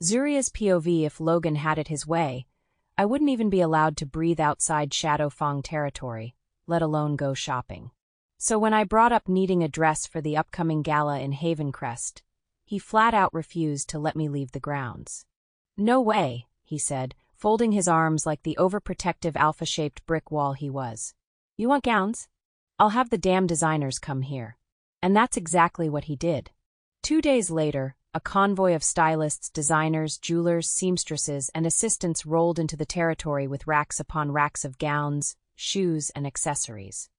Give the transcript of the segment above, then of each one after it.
Zuria's POV: if Logan had it his way, I wouldn't even be allowed to breathe outside Shadow Fong territory, let alone go shopping. So when I brought up needing a dress for the upcoming gala in Havencrest, he flat out refused to let me leave the grounds. "No way," he said, folding his arms like the overprotective alpha-shaped brick wall he was. "You want gowns? I'll have the damn designers come here." And that's exactly what he did. 2 days later, a convoy of stylists, designers, jewelers, seamstresses, and assistants rolled into the territory with racks upon racks of gowns, shoes, and accessories.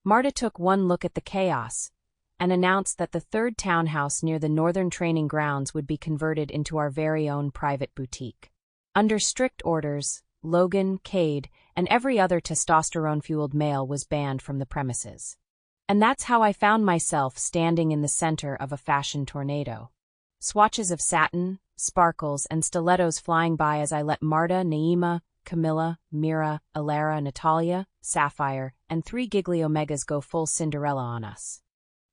Marta took one look at the chaos and announced that the third townhouse near the northern training grounds would be converted into our very own private boutique. Under strict orders, Logan, Cade, and every other testosterone-fueled male was banned from the premises. And that's how I found myself standing in the center of a fashion tornado. Swatches of satin, sparkles, and stilettos flying by as I let Marta, Naima, Camilla, Mira, Alara, Natalia, Sapphire, and 3 giggly omegas go full Cinderella on us.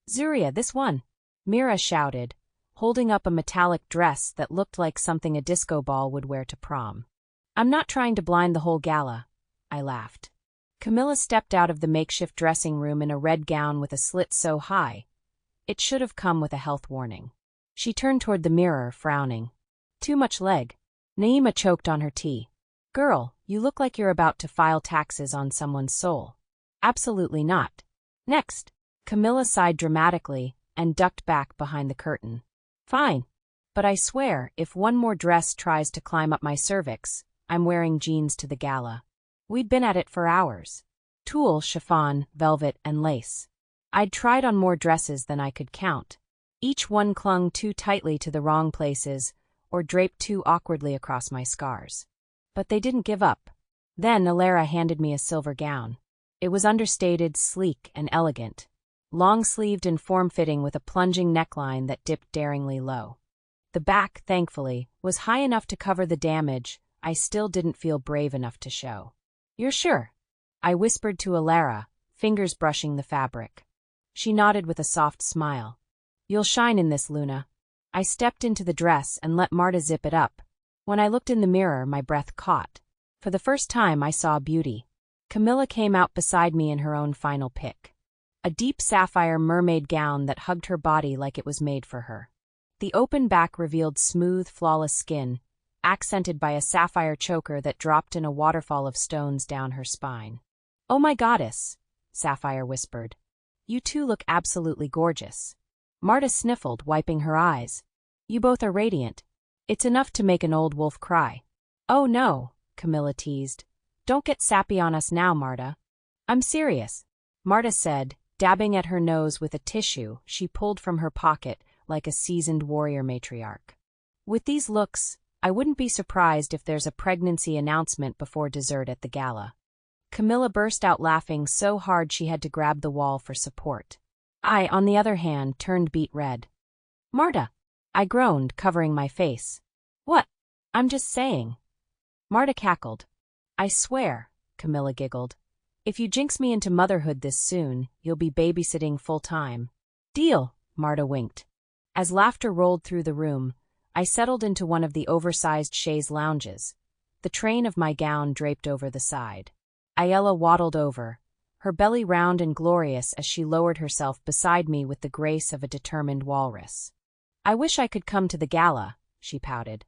"Zuria, this one!" Mira shouted, holding up a metallic dress that looked like something a disco ball would wear to prom. "I'm not trying to blind the whole gala," I laughed. Camilla stepped out of the makeshift dressing room in a red gown with a slit so high it should have come with a health warning. She turned toward the mirror, frowning. "Too much leg." Naima choked on her tea. "Girl, you look like you're about to file taxes on someone's soul." "Absolutely not." "Next." Camilla sighed dramatically and ducked back behind the curtain. "Fine. But I swear, if one more dress tries to climb up my cervix, I'm wearing jeans to the gala." We'd been at it for hours. Tulle, chiffon, velvet, and lace. I'd tried on more dresses than I could count. Each one clung too tightly to the wrong places or draped too awkwardly across my scars. But they didn't give up. Then Alara handed me a silver gown. It was understated, sleek, and elegant. Long-sleeved and form-fitting with a plunging neckline that dipped daringly low. The back, thankfully, was high enough to cover the damage I still didn't feel brave enough to show. "You're sure?" I whispered to Alara, fingers brushing the fabric. She nodded with a soft smile. "You'll shine in this, Luna." I stepped into the dress and let Marta zip it up. When I looked in the mirror, my breath caught. For the first time, I saw beauty. Camilla came out beside me in her own final pick. A deep sapphire mermaid gown that hugged her body like it was made for her. The open back revealed smooth, flawless skin, accented by a sapphire choker that dropped in a waterfall of stones down her spine. "Oh my goddess," Sapphire whispered. "You two look absolutely gorgeous." Marta sniffled, wiping her eyes. "You both are radiant. It's enough to make an old wolf cry." "Oh no," Camilla teased. "Don't get sappy on us now, Marta." "I'm serious," Marta said, dabbing at her nose with a tissue she pulled from her pocket like a seasoned warrior matriarch. "With these looks, I wouldn't be surprised if there's a pregnancy announcement before dessert at the gala." Camilla burst out laughing so hard she had to grab the wall for support. I, on the other hand, turned beet red. "Marta!" I groaned, covering my face. "What? I'm just saying." Marta cackled. "I swear," Camilla giggled. "If you jinx me into motherhood this soon, you'll be babysitting full-time." "Deal," Marta winked. As laughter rolled through the room, I settled into one of the oversized chaise lounges, the train of my gown draped over the side. Ayala waddled over, her belly round and glorious as she lowered herself beside me with the grace of a determined walrus. "I wish I could come to the gala," she pouted.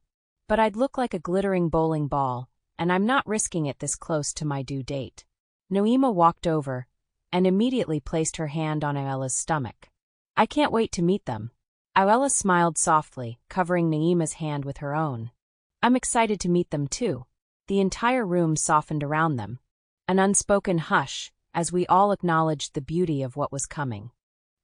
"But I'd look like a glittering bowling ball, and I'm not risking it this close to my due date." Naima walked over and immediately placed her hand on Ayala's stomach. "I can't wait to meet them." Ayala smiled softly, covering Naima's hand with her own. "I'm excited to meet them too." The entire room softened around them. An unspoken hush, as we all acknowledged the beauty of what was coming.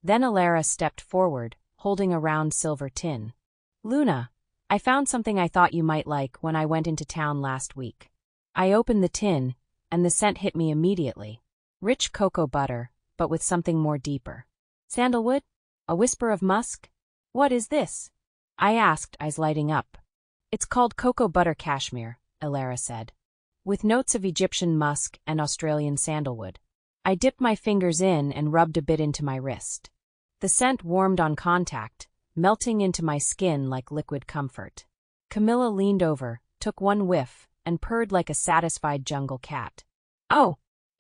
Then Alara stepped forward, holding a round silver tin. "Luna, I found something I thought you might like when I went into town last week." I opened the tin, and the scent hit me immediately. Rich cocoa butter, but with something more deeper. "Sandalwood? A whisper of musk? What is this?" I asked, eyes lighting up. "It's called cocoa butter cashmere," Alara said. "With notes of Egyptian musk and Australian sandalwood." I dipped my fingers in and rubbed a bit into my wrist. The scent warmed on contact, melting into my skin like liquid comfort. Camilla leaned over, took one whiff, and purred like a satisfied jungle cat.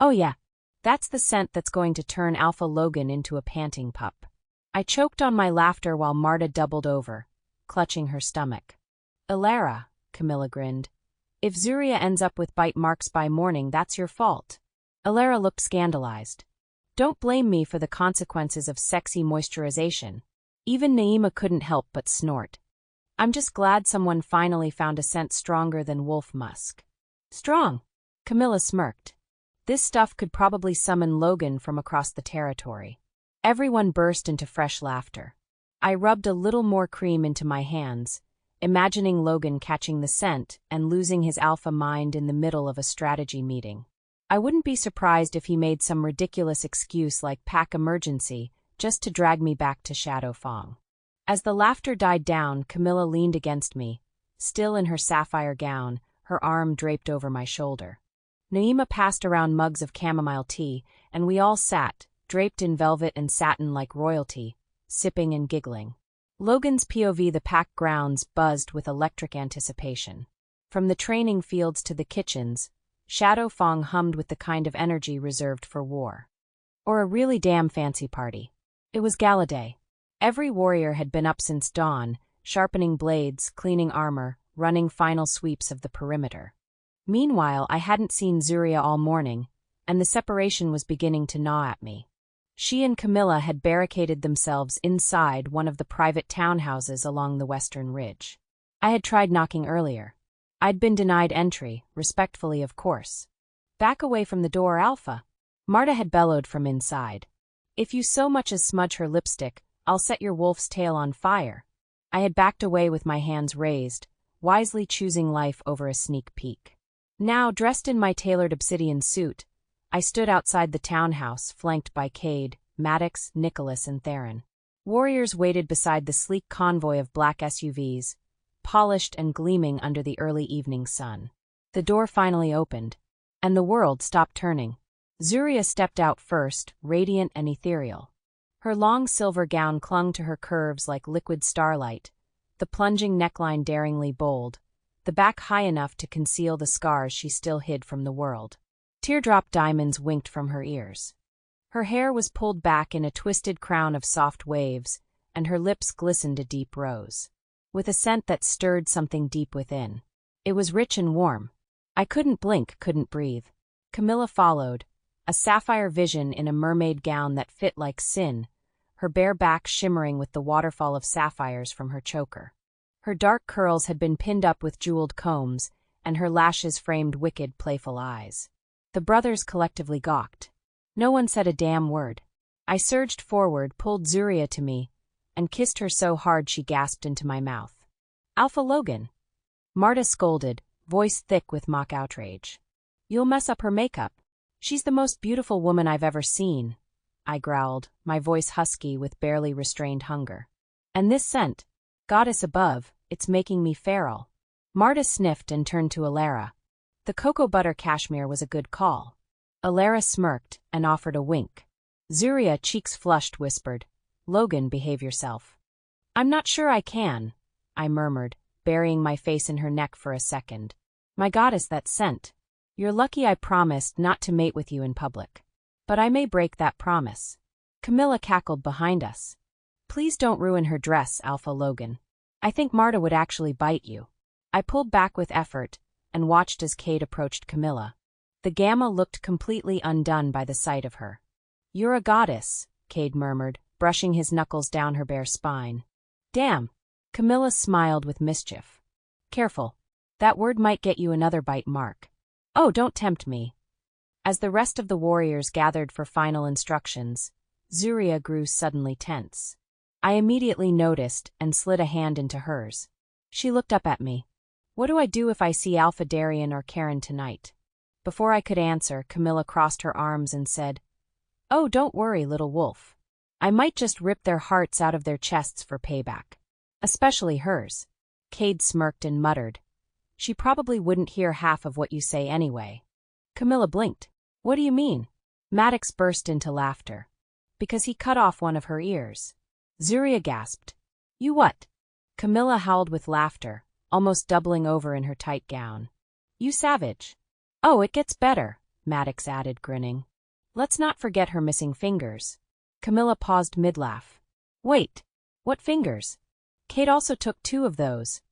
Oh yeah. That's the scent that's going to turn Alpha Logan into a panting pup. I choked on my laughter while Marta doubled over, clutching her stomach. Elara, Camilla grinned. If Zuria ends up with bite marks by morning, that's your fault. Elara looked scandalized. Don't blame me for the consequences of sexy moisturization. Even Naima couldn't help but snort. I'm just glad someone finally found a scent stronger than wolf musk. Strong? Camilla smirked. This stuff could probably summon Logan from across the territory. Everyone burst into fresh laughter. I rubbed a little more cream into my hands, imagining Logan catching the scent and losing his alpha mind in the middle of a strategy meeting. I wouldn't be surprised if he made some ridiculous excuse like pack emergency just to drag me back to Shadow Fong. As the laughter died down, Camilla leaned against me, still in her sapphire gown, her arm draped over my shoulder. Naima passed around mugs of chamomile tea, and we all sat, draped in velvet and satin like royalty, sipping and giggling. Logan's POV, the packed grounds, buzzed with electric anticipation. From the training fields to the kitchens, Shadow Fong hummed with the kind of energy reserved for war. Or a really damn fancy party. It was gala day. Every warrior had been up since dawn, sharpening blades, cleaning armor, running final sweeps of the perimeter. Meanwhile, I hadn't seen Zuria all morning, and the separation was beginning to gnaw at me. She and Camilla had barricaded themselves inside one of the private townhouses along the western ridge. I had tried knocking earlier. I'd been denied entry, respectfully of course. Back away from the door, Alpha. Marta had bellowed from inside. If you so much as smudge her lipstick, I'll set your wolf's tail on fire. I had backed away with my hands raised, wisely choosing life over a sneak peek. Now, dressed in my tailored obsidian suit, I stood outside the townhouse, flanked by Cade, Maddox, Nicholas, and Theron. Warriors waited beside the sleek convoy of black SUVs, polished and gleaming under the early evening sun. The door finally opened, and the world stopped turning. Zuria stepped out first, radiant and ethereal. Her long silver gown clung to her curves like liquid starlight, the plunging neckline daringly bold, the back high enough to conceal the scars she still hid from the world. Teardrop diamonds winked from her ears. Her hair was pulled back in a twisted crown of soft waves, and her lips glistened a deep rose, with a scent that stirred something deep within. It was rich and warm. I couldn't blink, couldn't breathe. Camilla followed, a sapphire vision in a mermaid gown that fit like sin, her bare back shimmering with the waterfall of sapphires from her choker. Her dark curls had been pinned up with jeweled combs, and her lashes framed wicked, playful eyes. The brothers collectively gawked. No one said a damn word. I surged forward, pulled Zuria to me, and kissed her so hard she gasped into my mouth. Alpha Logan. Marta scolded, voice thick with mock outrage. You'll mess up her makeup. She's the most beautiful woman I've ever seen, I growled, my voice husky with barely restrained hunger. And this scent, goddess above, it's making me feral. Marta sniffed and turned to Elara. The cocoa butter cashmere was a good call. Elara smirked and offered a wink. Zuria, cheeks flushed, whispered, Logan, behave yourself. I'm not sure I can, I murmured, burying my face in her neck for a second. My goddess, that scent. You're lucky I promised not to mate with you in public. But I may break that promise. Camilla cackled behind us. Please don't ruin her dress, Alpha Logan. I think Marta would actually bite you. I pulled back with effort and watched as Cade approached Camilla. The Gamma looked completely undone by the sight of her. You're a goddess, Cade murmured, brushing his knuckles down her bare spine. Damn. Camilla smiled with mischief. Careful. That word might get you another bite mark. Oh, don't tempt me. As the rest of the warriors gathered for final instructions, Zuria grew suddenly tense. I immediately noticed and slid a hand into hers. She looked up at me. What do I do if I see Alpha Darien or Karen tonight? Before I could answer, Camilla crossed her arms and said, Oh, don't worry, little wolf. I might just rip their hearts out of their chests for payback. Especially hers. Cade smirked and muttered. She probably wouldn't hear half of what you say anyway. Camilla blinked. What do you mean? Maddox burst into laughter. Because he cut off one of her ears. Zuria gasped. You what? Camilla howled with laughter, almost doubling over in her tight gown. "You savage." "Oh, it gets better," Maddox added, grinning. "Let's not forget her missing fingers." Camilla paused mid-laugh. "Wait, what fingers?" "Kate also took 2 of those,"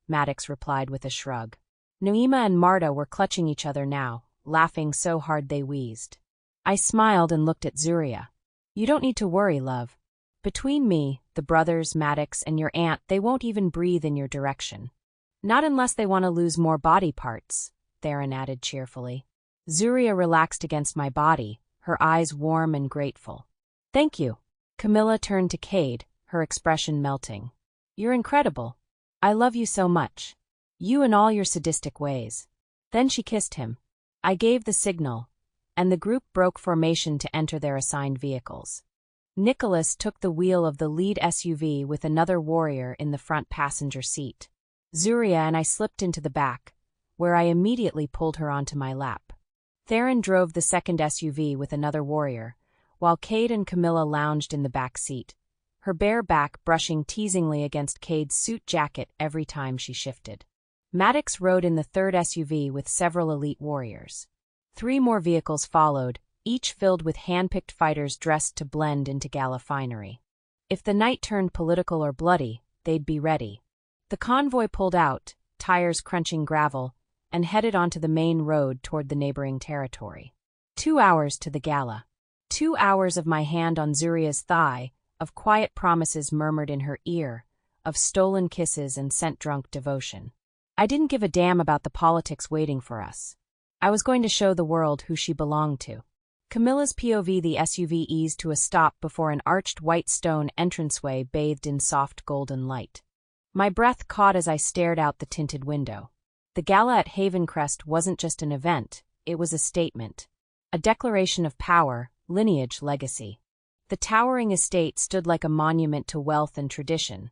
Maddox replied with a shrug. Noema and Marta were clutching each other now, laughing so hard they wheezed. I smiled and looked at Zuria. "You don't need to worry, love. Between me, the brothers, Maddox, and your aunt, they won't even breathe in your direction." "Not unless they want to lose more body parts," Theron added cheerfully. Zuria relaxed against my body, her eyes warm and grateful. "Thank you." Camilla turned to Cade, her expression melting. "You're incredible. I love you so much. You and all your sadistic ways." Then she kissed him. I gave the signal, and the group broke formation to enter their assigned vehicles. Nicholas took the wheel of the lead SUV with another warrior in the front passenger seat. Zuria and I slipped into the back, where I immediately pulled her onto my lap. Theron drove the second SUV with another warrior, while Cade and Camilla lounged in the back seat, her bare back brushing teasingly against Cade's suit jacket every time she shifted. Maddox rode in the third SUV with several elite warriors. 3 more vehicles followed, each filled with hand-picked fighters dressed to blend into gala finery. If the night turned political or bloody, they'd be ready. The convoy pulled out, tires crunching gravel, and headed onto the main road toward the neighboring territory. 2 hours to the gala. 2 hours of my hand on Zuria's thigh, of quiet promises murmured in her ear, of stolen kisses and scent-drunk devotion. I didn't give a damn about the politics waiting for us. I was going to show the world who she belonged to. Camilla's POV, the SUV eased to a stop before an arched white stone entranceway bathed in soft golden light. My breath caught as I stared out the tinted window. The gala at Havencrest wasn't just an event, it was a statement. A declaration of power, lineage, legacy. The towering estate stood like a monument to wealth and tradition,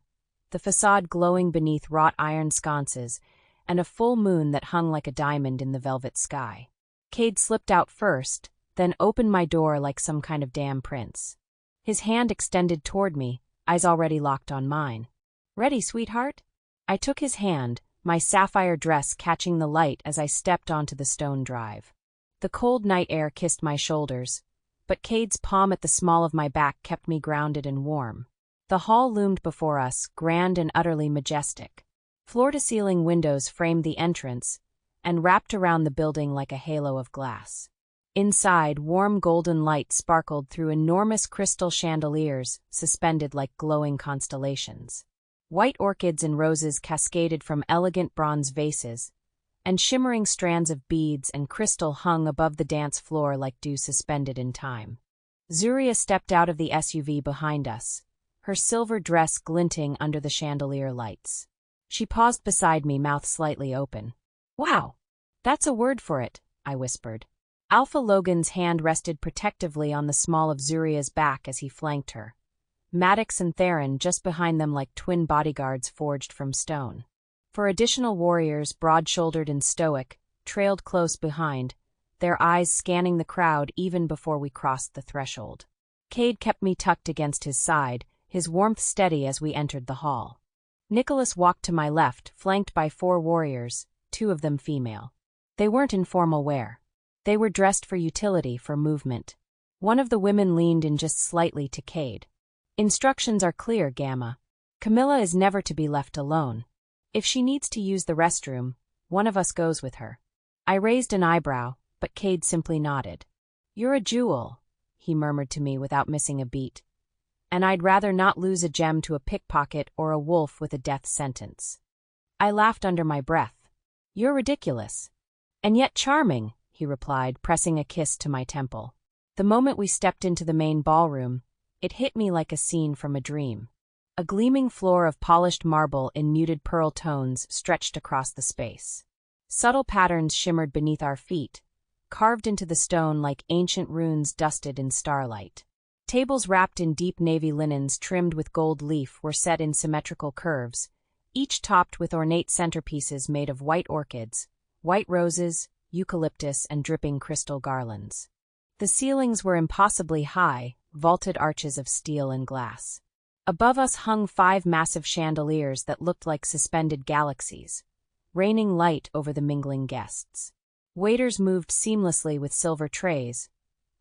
the facade glowing beneath wrought iron sconces, and a full moon that hung like a diamond in the velvet sky. Cade slipped out first, then opened my door like some kind of damn prince. His hand extended toward me, eyes already locked on mine. "Ready, sweetheart?" I took his hand, my sapphire dress catching the light as I stepped onto the stone drive. The cold night air kissed my shoulders, but Cade's palm at the small of my back kept me grounded and warm. The hall loomed before us, grand and utterly majestic. Floor-to-ceiling windows framed the entrance and wrapped around the building like a halo of glass. Inside, warm golden light sparkled through enormous crystal chandeliers suspended like glowing constellations. White orchids and roses cascaded from elegant bronze vases, and shimmering strands of beads and crystal hung above the dance floor like dew suspended in time. Zuria stepped out of the SUV behind us, her silver dress glinting under the chandelier lights. She paused beside me, mouth slightly open. "Wow, that's a word for it," I whispered. Alpha Logan's hand rested protectively on the small of Zuria's back as he flanked her. Maddox and Theron just behind them like twin bodyguards forged from stone. 4 additional warriors, broad-shouldered and stoic, trailed close behind, their eyes scanning the crowd even before we crossed the threshold. Cade kept me tucked against his side, his warmth steady as we entered the hall. Nicholas walked to my left, flanked by 4 warriors, 2 of them female. They weren't in formal wear. They were dressed for utility, for movement. One of the women leaned in just slightly to Cade. "Instructions are clear, Gamma. Camilla is never to be left alone. If she needs to use the restroom, one of us goes with her." I raised an eyebrow, but Cade simply nodded. "You're a jewel," he murmured to me without missing a beat. "And I'd rather not lose a gem to a pickpocket or a wolf with a death sentence." I laughed under my breath. "You're ridiculous. And yet charming," he replied, pressing a kiss to my temple. The moment we stepped into the main ballroom, it hit me like a scene from a dream. A gleaming floor of polished marble in muted pearl tones stretched across the space. Subtle patterns shimmered beneath our feet, carved into the stone like ancient runes dusted in starlight. Tables wrapped in deep navy linens trimmed with gold leaf were set in symmetrical curves, each topped with ornate centerpieces made of white orchids, white roses, eucalyptus, and dripping crystal garlands. The ceilings were impossibly high, vaulted arches of steel and glass. Above us hung 5 massive chandeliers that looked like suspended galaxies, raining light over the mingling guests. Waiters moved seamlessly with silver trays,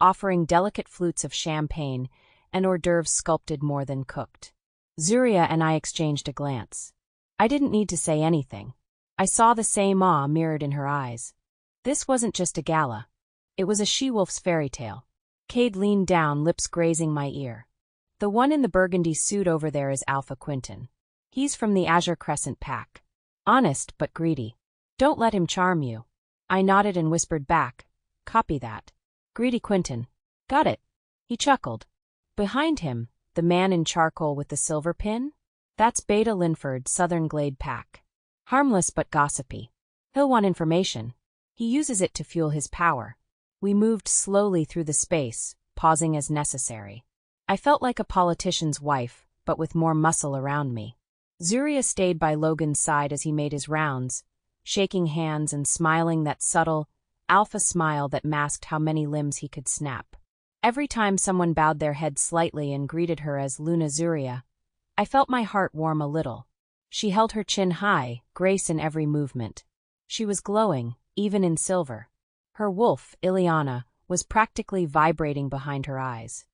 offering delicate flutes of champagne and hors d'oeuvres sculpted more than cooked. Zuria and I exchanged a glance. I didn't need to say anything. I saw the same awe mirrored in her eyes. This wasn't just a gala. It was a she-wolf's fairy tale. Cade leaned down, lips grazing my ear. The one in the burgundy suit over there is Alpha Quinton. He's from the Azure Crescent pack. Honest but greedy. Don't let him charm you. I nodded and whispered back, copy that. Greedy Quinton. Got it. He chuckled. Behind him, the man in charcoal with the silver pin? That's Beta Linford, Southern Glade pack. Harmless but gossipy. He'll want information. He uses it to fuel his power. We moved slowly through the space, pausing as necessary. I felt like a politician's wife, but with more muscle around me. Zuria stayed by Logan's side as he made his rounds, shaking hands and smiling that subtle, alpha smile that masked how many limbs he could snap. Every time someone bowed their head slightly and greeted her as Luna Zuria, I felt my heart warm a little. She held her chin high, grace in every movement. She was glowing, even in silver. Her wolf, Ileana, was practically vibrating behind her eyes.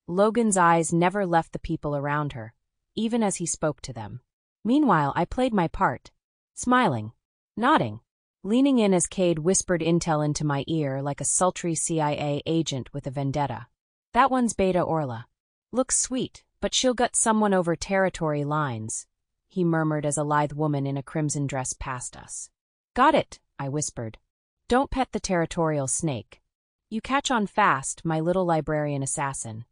Logan's eyes never left the people around her, even as he spoke to them. Meanwhile, I played my part, smiling, nodding, leaning in as Cade whispered intel into my ear like a sultry CIA agent with a vendetta. That one's Beta Orla. Looks sweet, but she'll gut someone over territory lines, he murmured as a lithe woman in a crimson dress passed us. Got it, I whispered. Don't pet the territorial snake. You catch on fast, my little librarian assassin.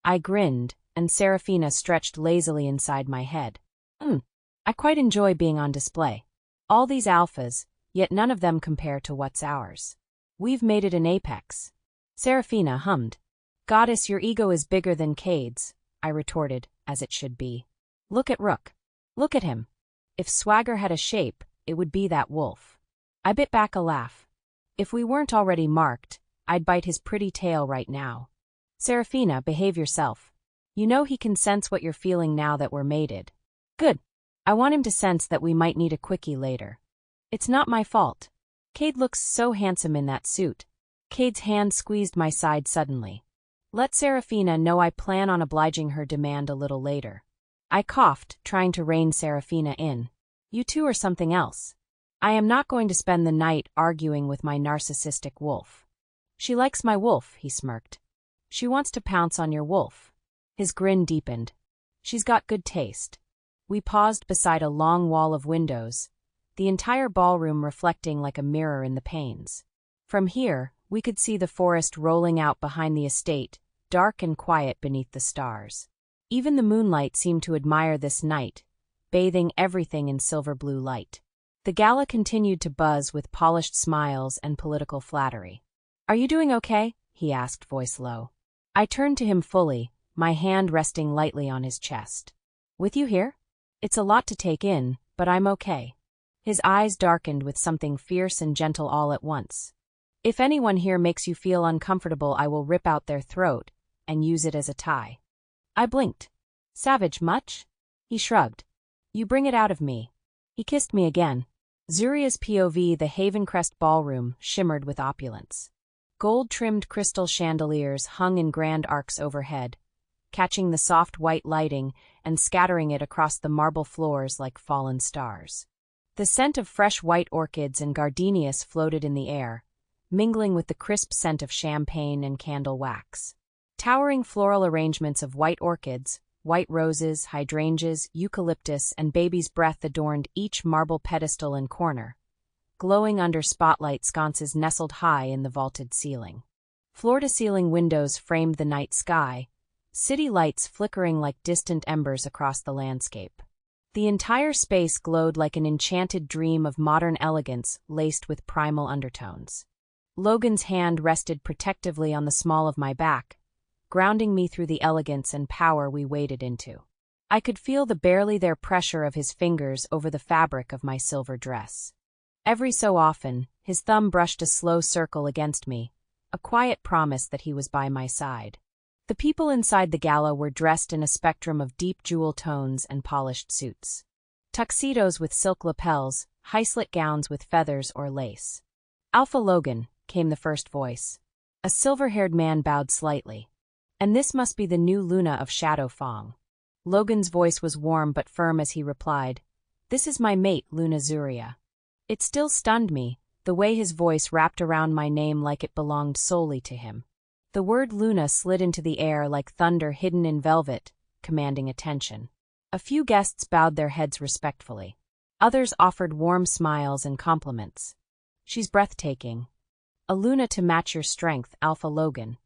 I grinned, and Seraphina stretched lazily inside my head. I quite enjoy being on display. All these alphas, yet none of them compare to what's ours. We've made it an apex. Seraphina hummed. Goddess, your ego is bigger than Cade's, I retorted, as it should be. Look at Rook. Look at him. If swagger had a shape, it would be that wolf. I bit back a laugh. If we weren't already marked, I'd bite his pretty tail right now. Seraphina, behave yourself. You know he can sense what you're feeling now that we're mated. Good. I want him to sense that we might need a quickie later. It's not my fault. Cade looks so handsome in that suit. Cade's hand squeezed my side suddenly. Let Seraphina know I plan on obliging her demand a little later. I coughed, trying to rein Seraphina in. You two are something else. I am not going to spend the night arguing with my narcissistic wolf. She likes my wolf, he smirked. She wants to pounce on your wolf. His grin deepened. She's got good taste. We paused beside a long wall of windows, the entire ballroom reflecting like a mirror in the panes. From here, we could see the forest rolling out behind the estate, dark and quiet beneath the stars. Even the moonlight seemed to admire this night, bathing everything in silver blue light. The gala continued to buzz with polished smiles and political flattery. Are you doing okay? He asked, voice low. I turned to him fully, my hand resting lightly on his chest. With you here? It's a lot to take in, but I'm okay. His eyes darkened with something fierce and gentle all at once. If anyone here makes you feel uncomfortable, I will rip out their throat and use it as a tie. I blinked. Savage much? He shrugged. You bring it out of me. He kissed me again. Zuria's POV, the Havencrest ballroom, shimmered with opulence. Gold-trimmed crystal chandeliers hung in grand arcs overhead, catching the soft white lighting and scattering it across the marble floors like fallen stars. The scent of fresh white orchids and gardenias floated in the air, mingling with the crisp scent of champagne and candle wax. Towering floral arrangements of white orchids, white roses, hydrangeas, eucalyptus, and baby's breath adorned each marble pedestal and corner, glowing under spotlight sconces nestled high in the vaulted ceiling. Floor-to-ceiling windows framed the night sky, city lights flickering like distant embers across the landscape. The entire space glowed like an enchanted dream of modern elegance laced with primal undertones. Logan's hand rested protectively on the small of my back, grounding me through the elegance and power we waded into. I could feel the barely there pressure of his fingers over the fabric of my silver dress. Every so often, his thumb brushed a slow circle against me, a quiet promise that he was by my side. The people inside the gala were dressed in a spectrum of deep jewel tones and polished suits. Tuxedos with silk lapels, high-slit gowns with feathers or lace. "Alpha Logan," came the first voice. A silver-haired man bowed slightly. "And this must be the new Luna of Shadow Fong." Logan's voice was warm but firm as he replied, "This is my mate, Luna Zuria." It still stunned me, the way his voice wrapped around my name like it belonged solely to him. The word Luna slid into the air like thunder hidden in velvet, commanding attention. A few guests bowed their heads respectfully. Others offered warm smiles and compliments. "She's breathtaking. A Luna to match your strength, Alpha Logan.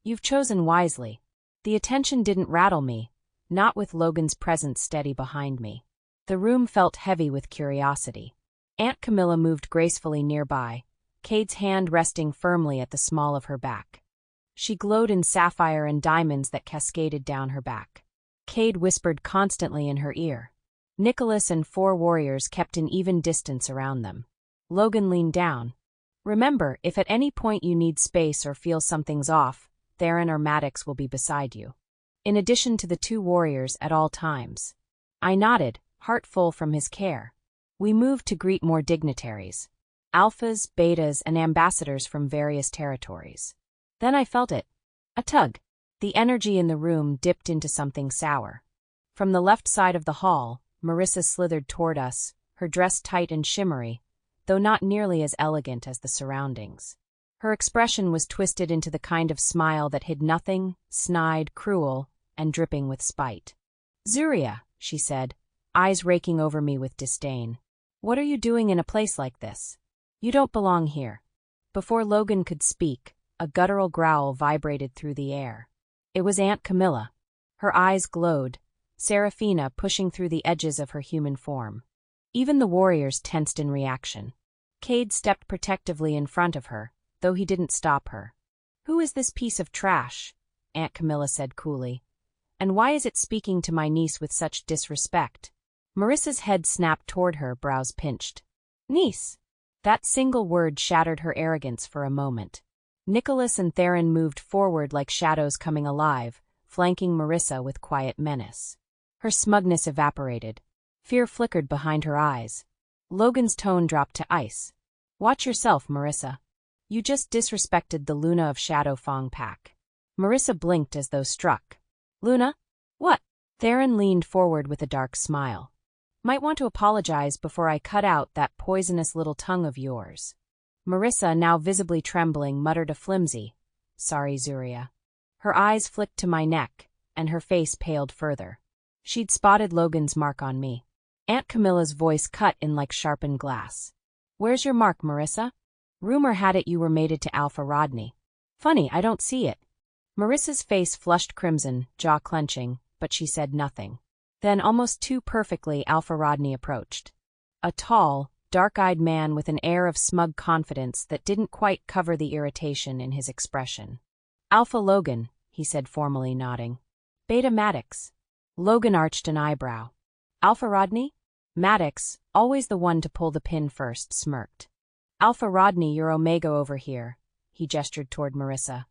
You've chosen wisely." The attention didn't rattle me, not with Logan's presence steady behind me. The room felt heavy with curiosity. Aunt Camilla moved gracefully nearby, Cade's hand resting firmly at the small of her back. She glowed in sapphire and diamonds that cascaded down her back. Cade whispered constantly in her ear. Nicholas and 4 warriors kept an even distance around them. Logan leaned down. "Remember, if at any point you need space or feel something's off, Theron or Maddox will be beside you. In addition to the 2 warriors at all times." I nodded, heart full from his care. We moved to greet more dignitaries. Alphas, betas, and ambassadors from various territories. Then I felt it. A tug. The energy in the room dipped into something sour. From the left side of the hall, Marissa slithered toward us, her dress tight and shimmery, though not nearly as elegant as the surroundings. Her expression was twisted into the kind of smile that hid nothing, snide, cruel, and dripping with spite. "Zuria," she said, eyes raking over me with disdain. "What are you doing in a place like this? You don't belong here." Before Logan could speak, a guttural growl vibrated through the air. It was Aunt Camilla. Her eyes glowed, Serafina pushing through the edges of her human form. Even the warriors tensed in reaction. Cade stepped protectively in front of her, though he didn't stop her. "Who is this piece of trash?" Aunt Camilla said coolly. "And why is it speaking to my niece with such disrespect?" Marissa's head snapped toward her, brows pinched. "Niece." That single word shattered her arrogance for a moment. Nicholas and Theron moved forward like shadows coming alive, flanking Marissa with quiet menace. Her smugness evaporated. Fear flickered behind her eyes. Logan's tone dropped to ice. "Watch yourself, Marissa. You just disrespected the Luna of Shadow Fong pack." Marissa blinked as though struck. "Luna? What?" Theron leaned forward with a dark smile. "Might want to apologize before I cut out that poisonous little tongue of yours." Marissa, now visibly trembling, muttered a flimsy, "Sorry, Zuria." Her eyes flicked to my neck, and her face paled further. She'd spotted Logan's mark on me. Aunt Camilla's voice cut in like sharpened glass. "Where's your mark, Marissa? Rumor had it you were mated to Alpha Rodney. Funny, I don't see it." Marissa's face flushed crimson, jaw clenching, but she said nothing. Then, almost too perfectly, Alpha Rodney approached. A tall, dark-eyed man with an air of smug confidence that didn't quite cover the irritation in his expression. "Alpha Logan," he said formally, nodding. "Beta Maddox." Logan arched an eyebrow. "Alpha Rodney?" Maddox, always the one to pull the pin first, smirked. "Alpha Rodney, you're Omega over here," he gestured toward Marissa.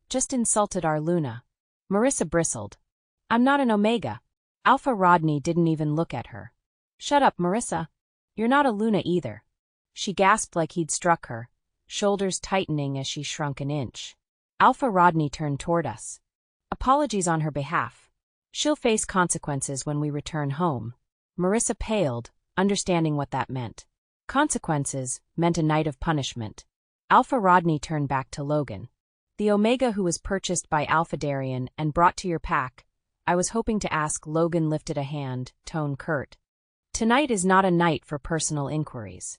"Just insulted our Luna." Marissa bristled. "I'm not an Omega." Alpha Rodney didn't even look at her. "Shut up, Marissa. You're not a Luna either." She gasped like he'd struck her, shoulders tightening as she shrunk an inch. Alpha Rodney turned toward us. "Apologies on her behalf. She'll face consequences when we return home." Marissa paled, understanding what that meant. Consequences meant a night of punishment. Alpha Rodney turned back to Logan. "The Omega who was purchased by Alpha Darien and brought to your pack, I was hoping to ask." Logan lifted a hand, tone curt. "Tonight is not a night for personal inquiries.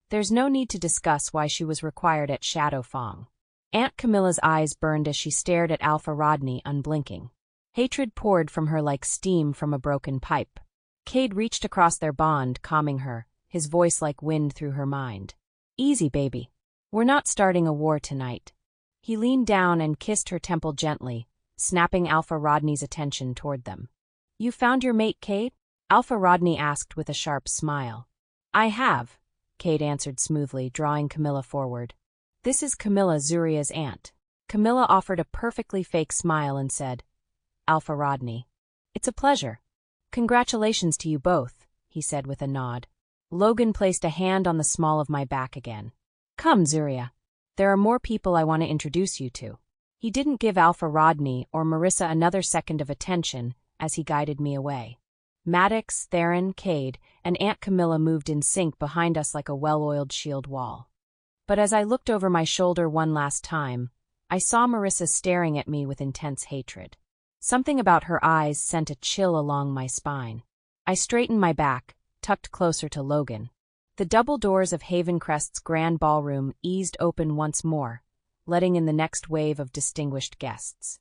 There's no need to discuss why she was required at Shadow Fong." Aunt Camilla's eyes burned as she stared at Alpha Rodney, unblinking. Hatred poured from her like steam from a broken pipe. Cade reached across their bond, calming her, his voice like wind through her mind. "Easy, baby. We're not starting a war tonight." He leaned down and kissed her temple gently, snapping Alpha Rodney's attention toward them. "You found your mate, Cade?" Alpha Rodney asked with a sharp smile. "I have," Cade answered smoothly, drawing Camilla forward. "This is Camilla, Zuria's aunt." Camilla offered a perfectly fake smile and said, Alpha Rodney. It's a pleasure. Congratulations to you both, he said with a nod. Logan placed a hand on the small of my back again. Come, Zuria. There are more people I want to introduce you to. He didn't give Alpha Rodney or Marissa another second of attention as he guided me away. Maddox, Theron, Cade, and Aunt Camilla moved in sync behind us like a well-oiled shield wall. But as I looked over my shoulder one last time, I saw Marissa staring at me with intense hatred. Something about her eyes sent a chill along my spine. I straightened my back, tucked closer to Logan. The double doors of Havencrest's grand ballroom eased open once more, letting in the next wave of distinguished guests.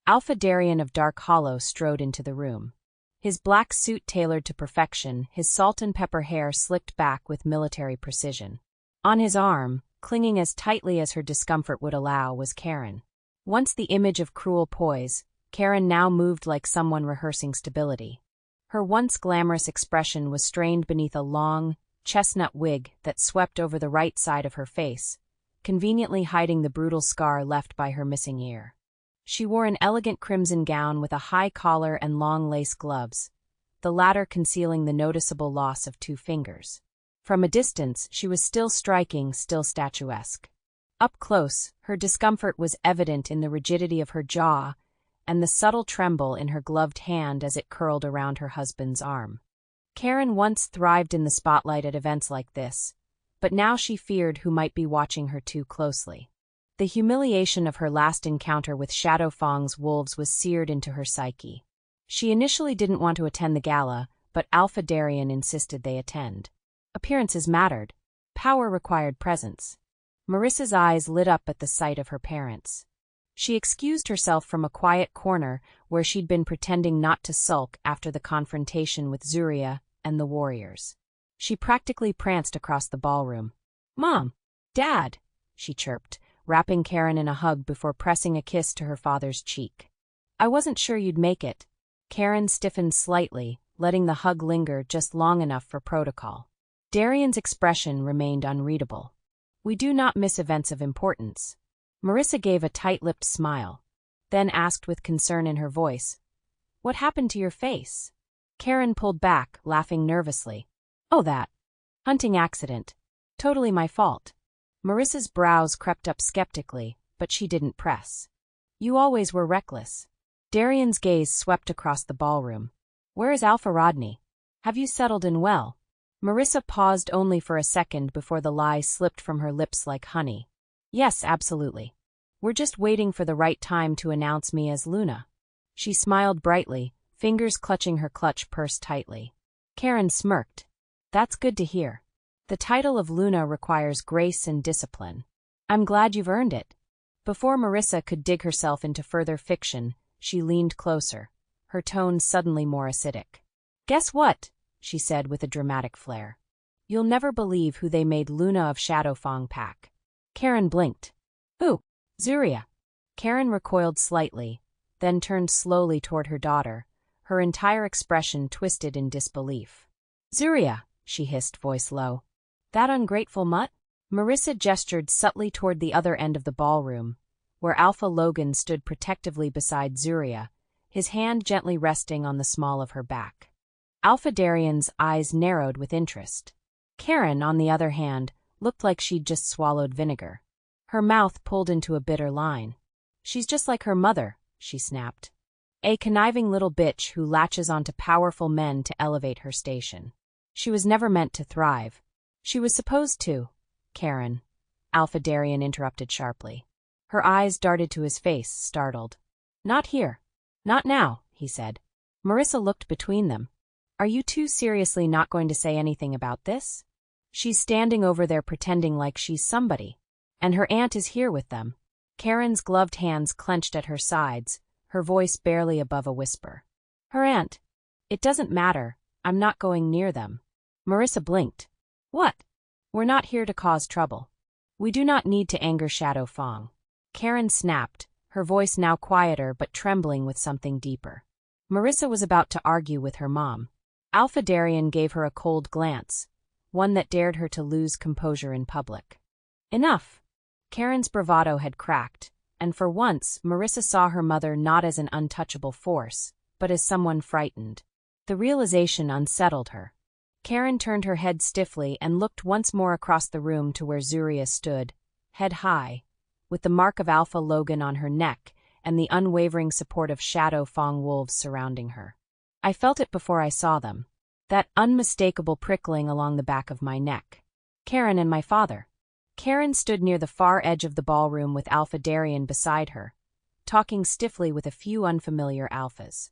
Alpha Darien of Dark Hollow strode into the room. His black suit tailored to perfection, his salt and pepper hair slicked back with military precision. On his arm, clinging as tightly as her discomfort would allow, was Karen. Once the image of cruel poise, Karen now moved like someone rehearsing stability. Her once glamorous expression was strained beneath a long, chestnut wig that swept over the right side of her face, conveniently hiding the brutal scar left by her missing ear. She wore an elegant crimson gown with a high collar and long lace gloves, the latter concealing the noticeable loss of 2 fingers. From a distance, she was still striking, still statuesque. Up close, her discomfort was evident in the rigidity of her jaw and the subtle tremble in her gloved hand as it curled around her husband's arm. Karen once thrived in the spotlight at events like this, but now she feared who might be watching her too closely. The humiliation of her last encounter with Shadow Fong's wolves was seared into her psyche. She initially didn't want to attend the gala, but Alpha Darien insisted they attend. Appearances mattered. Power required presence. Marissa's eyes lit up at the sight of her parents. She excused herself from a quiet corner where she'd been pretending not to sulk after the confrontation with Zuria and the warriors. She practically pranced across the ballroom. "Mom! Dad!" she chirped, wrapping Karen in a hug before pressing a kiss to her father's cheek. "I wasn't sure you'd make it." Karen stiffened slightly, letting the hug linger just long enough for protocol. Darien's expression remained unreadable. "We do not miss events of importance." Marissa gave a tight-lipped smile, then asked with concern in her voice, "What happened to your face?" Karen pulled back, laughing nervously. "Oh, that. Hunting accident. Totally my fault." Marissa's brows crept up skeptically, but she didn't press. "You always were reckless." Darien's gaze swept across the ballroom. "Where is Alpha Rodney? Have you settled in well?" Marissa paused only for a second before the lie slipped from her lips like honey. "Yes, absolutely. We're just waiting for the right time to announce me as Luna." She smiled brightly, fingers clutching her clutch purse tightly. Karen smirked. "That's good to hear. The title of Luna requires grace and discipline. I'm glad you've earned it." Before Marissa could dig herself into further fiction, she leaned closer, her tone suddenly more acidic. "Guess what?" she said with a dramatic flair. "You'll never believe who they made Luna of Shadowfang Pack." Karen blinked. "Who?" "Zuria." Karen recoiled slightly, then turned slowly toward her daughter, her entire expression twisted in disbelief. "Zuria," she hissed, voice low. "That ungrateful mutt?" Marissa gestured subtly toward the other end of the ballroom, where Alpha Logan stood protectively beside Zuria, his hand gently resting on the small of her back. Alpha Darien's eyes narrowed with interest. Karen, on the other hand, looked like she'd just swallowed vinegar. Her mouth pulled into a bitter line. "She's just like her mother," she snapped. "A conniving little bitch who latches onto powerful men to elevate her station. She was never meant to thrive." "She was supposed to." "Karen," Alpha Darien interrupted sharply. Her eyes darted to his face, startled. "Not here. Not now," he said. Marissa looked between them. "Are you two seriously not going to say anything about this? She's standing over there pretending like she's somebody. And her aunt is here with them." Karen's gloved hands clenched at her sides, her voice barely above a whisper. "Her aunt? It doesn't matter. I'm not going near them." Marissa blinked. "What?" "We're not here to cause trouble. We do not need to anger Shadow Fong." Karen snapped, her voice now quieter but trembling with something deeper. Marissa was about to argue with her mom. Alpha Darien gave her a cold glance, one that dared her to lose composure in public. "Enough." Karen's bravado had cracked, and for once, Marissa saw her mother not as an untouchable force, but as someone frightened. The realization unsettled her. Karen turned her head stiffly and looked once more across the room to where Zuria stood, head high, with the mark of Alpha Logan on her neck and the unwavering support of shadow Fong wolves surrounding her. I felt it before I saw them, that unmistakable prickling along the back of my neck. Karen and my father. Karen stood near the far edge of the ballroom with Alpha Darien beside her, talking stiffly with a few unfamiliar alphas.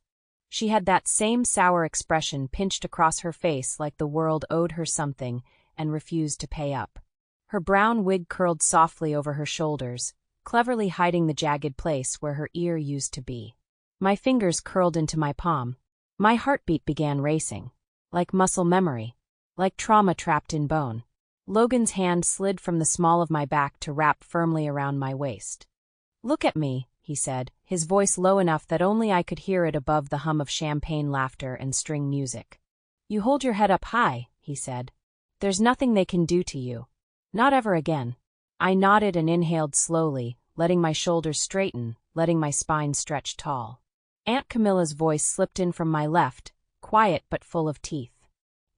She had that same sour expression pinched across her face like the world owed her something and refused to pay up. Her brown wig curled softly over her shoulders, cleverly hiding the jagged place where her ear used to be. My fingers curled into my palm. My heartbeat began racing, like muscle memory, like trauma trapped in bone. Logan's hand slid from the small of my back to wrap firmly around my waist. "Look at me," he said, his voice low enough that only I could hear it above the hum of champagne laughter and string music. "You hold your head up high," he said. "There's nothing they can do to you. Not ever again." I nodded and inhaled slowly, letting my shoulders straighten, letting my spine stretch tall. Aunt Camilla's voice slipped in from my left, quiet but full of teeth.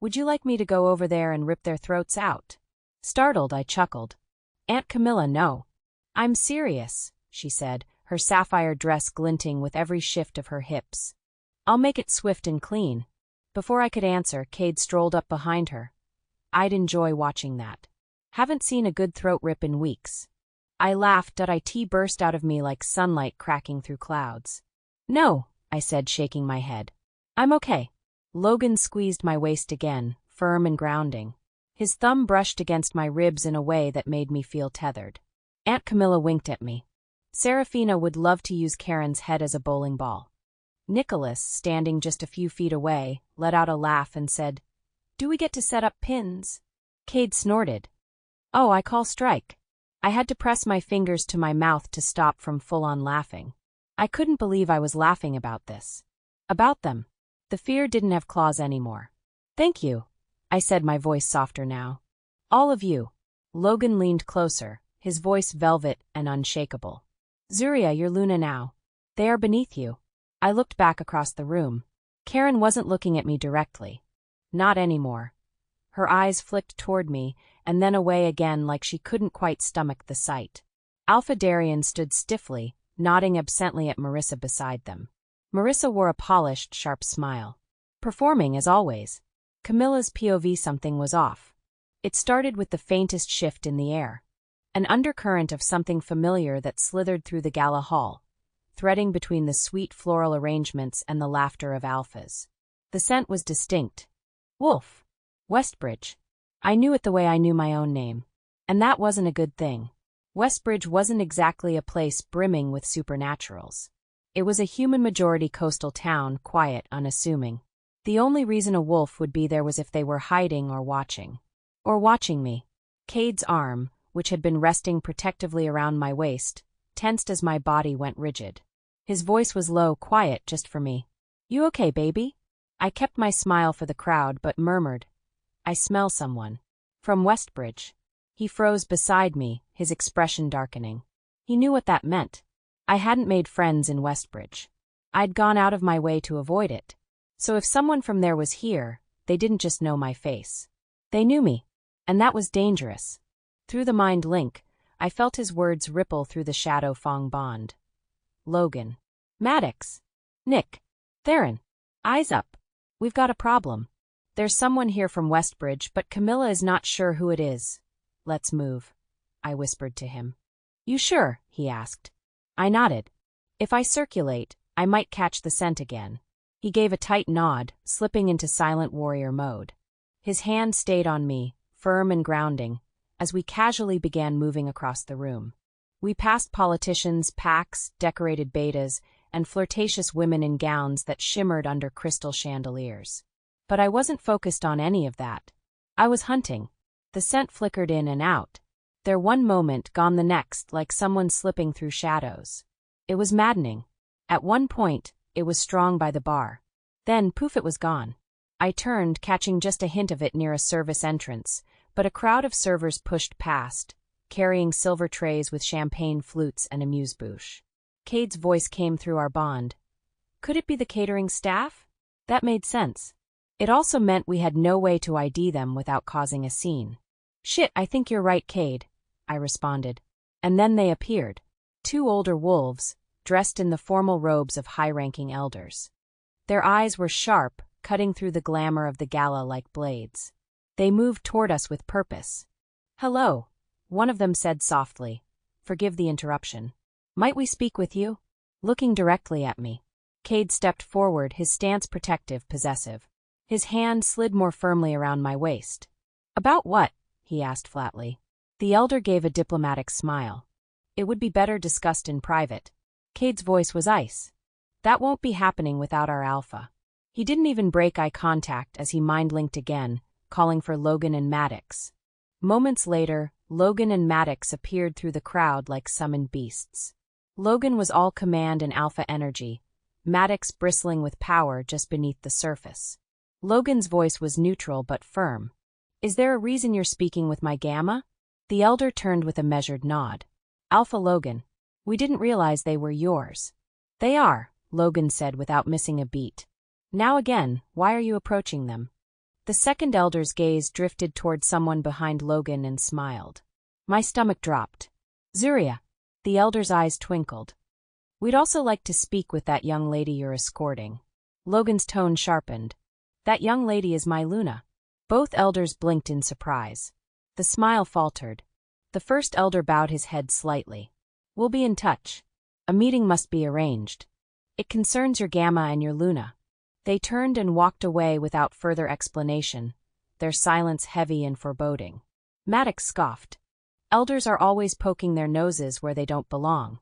"Would you like me to go over there and rip their throats out?" Startled, I chuckled. "Aunt Camilla, no. I'm serious," she said, her sapphire dress glinting with every shift of her hips. "I'll make it swift and clean." Before I could answer, Cade strolled up behind her. "I'd enjoy watching that. Haven't seen a good throat rip in weeks." I laughed. It burst out of me like sunlight cracking through clouds. "No," I said, shaking my head. "I'm okay." Logan squeezed my waist again, firm and grounding. His thumb brushed against my ribs in a way that made me feel tethered. Aunt Camilla winked at me. Serafina would love to use Karen's head as a bowling ball. Nicholas, standing just a few feet away, let out a laugh and said, "Do we get to set up pins?" Cade snorted. "Oh, I call strike." I had to press my fingers to my mouth to stop from full-on laughing. I couldn't believe I was laughing about this. About them. The fear didn't have claws anymore. "Thank you," I said, my voice softer now. "All of you." Logan leaned closer, his voice velvet and unshakable. "Zuria, you're Luna now. They are beneath you." I looked back across the room. Karen wasn't looking at me directly. Not anymore. Her eyes flicked toward me, and then away again like she couldn't quite stomach the sight. Alpha Darien stood stiffly, nodding absently at Marissa beside them. Marissa wore a polished, sharp smile. Performing as always. Camilla's POV something was off. It started with the faintest shift in the air. An undercurrent of something familiar that slithered through the gala hall, threading between the sweet floral arrangements and the laughter of alphas. The scent was distinct. Wolf. Westbridge. I knew it the way I knew my own name. And that wasn't a good thing. Westbridge wasn't exactly a place brimming with supernaturals. It was a human-majority coastal town, quiet, unassuming. The only reason a wolf would be there was if they were hiding or watching. Or watching me. Cade's arm, which had been resting protectively around my waist, tensed as my body went rigid. His voice was low, quiet, just for me. "You okay, baby?" I kept my smile for the crowd, but murmured, "I smell someone." From Westbridge. He froze beside me, his expression darkening. He knew what that meant. I hadn't made friends in Westbridge. I'd gone out of my way to avoid it. So if someone from there was here, they didn't just know my face. They knew me. And that was dangerous. Through the mind link, I felt his words ripple through the shadow Fong bond. Logan. Maddox. Nick. Theron. Eyes up. We've got a problem. There's someone here from Westbridge, but Camilla is not sure who it is. Let's move, I whispered to him. You sure? He asked. I nodded. If I circulate, I might catch the scent again. He gave a tight nod, slipping into silent warrior mode. His hand stayed on me, firm and grounding, as we casually began moving across the room. We passed politicians, PACs, decorated betas, and flirtatious women in gowns that shimmered under crystal chandeliers. But I wasn't focused on any of that. I was hunting. The scent flickered in and out. There one moment, gone the next, like someone slipping through shadows. It was maddening. At one point, it was strong by the bar. Then, poof, it was gone. I turned, catching just a hint of it near a service entrance, but a crowd of servers pushed past, carrying silver trays with champagne flutes and amuse-bouche. Cade's voice came through our bond. Could it be the catering staff? That made sense. It also meant we had no way to ID them without causing a scene. Shit, I think you're right, Cade, I responded. And then they appeared. 2 older wolves, dressed in the formal robes of high-ranking elders. Their eyes were sharp, cutting through the glamour of the gala like blades. They moved toward us with purpose. "Hello," one of them said softly. "Forgive the interruption. Might we speak with you?" Looking directly at me. Cade stepped forward, his stance protective, possessive. His hand slid more firmly around my waist. "About what?" he asked flatly. The elder gave a diplomatic smile. "It would be better discussed in private." Cade's voice was ice. "That won't be happening without our alpha." He didn't even break eye contact as he mind-linked again, calling for Logan and Maddox. Moments later, Logan and Maddox appeared through the crowd like summoned beasts. Logan was all command and alpha energy, Maddox bristling with power just beneath the surface. Logan's voice was neutral but firm. "Is there a reason you're speaking with my gamma?" The elder turned with a measured nod. "Alpha Logan, we didn't realize they were yours." "They are," Logan said without missing a beat. "Now again, why are you approaching them?" The second elder's gaze drifted toward someone behind Logan and smiled. My stomach dropped. "Zuria." The elder's eyes twinkled. "We'd also like to speak with that young lady you're escorting." Logan's tone sharpened. "That young lady is my Luna." Both elders blinked in surprise. The smile faltered. The first elder bowed his head slightly. "We'll be in touch. A meeting must be arranged. It concerns your Gamma and your Luna." They turned and walked away without further explanation, their silence heavy and foreboding. Maddox scoffed. "Elders are always poking their noses where they don't belong."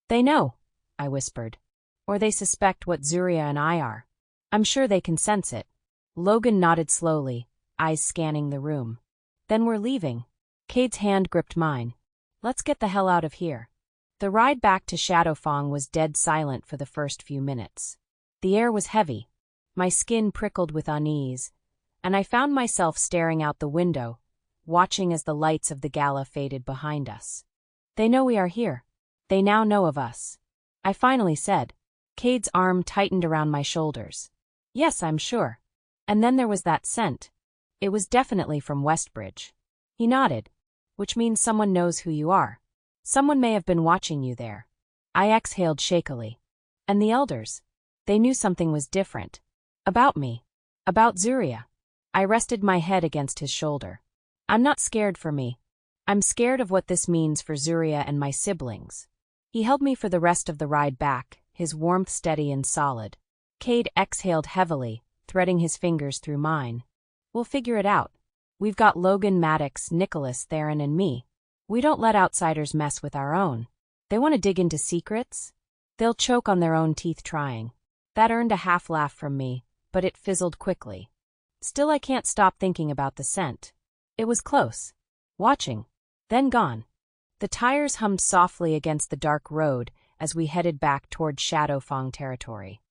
"They know," I whispered. "Or they suspect what Zuria and I are. I'm sure they can sense it." Logan nodded slowly, eyes scanning the room. "Then we're leaving." Cade's hand gripped mine. "Let's get the hell out of here." The ride back to Shadowfang was dead silent for the first few minutes. The air was heavy. My skin prickled with unease, and I found myself staring out the window, watching as the lights of the gala faded behind us. "They know we are here. They now know of us," I finally said. Cade's arm tightened around my shoulders. "Yes, I'm sure. And then there was that scent. It was definitely from Westbridge." He nodded. "Which means someone knows who you are. Someone may have been watching you there." I exhaled shakily. "And the elders? They knew something was different. About me. About Zuria." I rested my head against his shoulder. "I'm not scared for me. I'm scared of what this means for Zuria and my siblings." He held me for the rest of the ride back, his warmth steady and solid. Cade exhaled heavily, threading his fingers through mine. "We'll figure it out. We've got Logan, Maddox, Nicholas, Theron, and me. We don't let outsiders mess with our own. They want to dig into secrets? They'll choke on their own teeth trying." That earned a half laugh from me, but it fizzled quickly. Still, I can't stop thinking about the scent. It was close. Watching. Then gone. The tires hummed softly against the dark road as we headed back toward Shadowfang territory.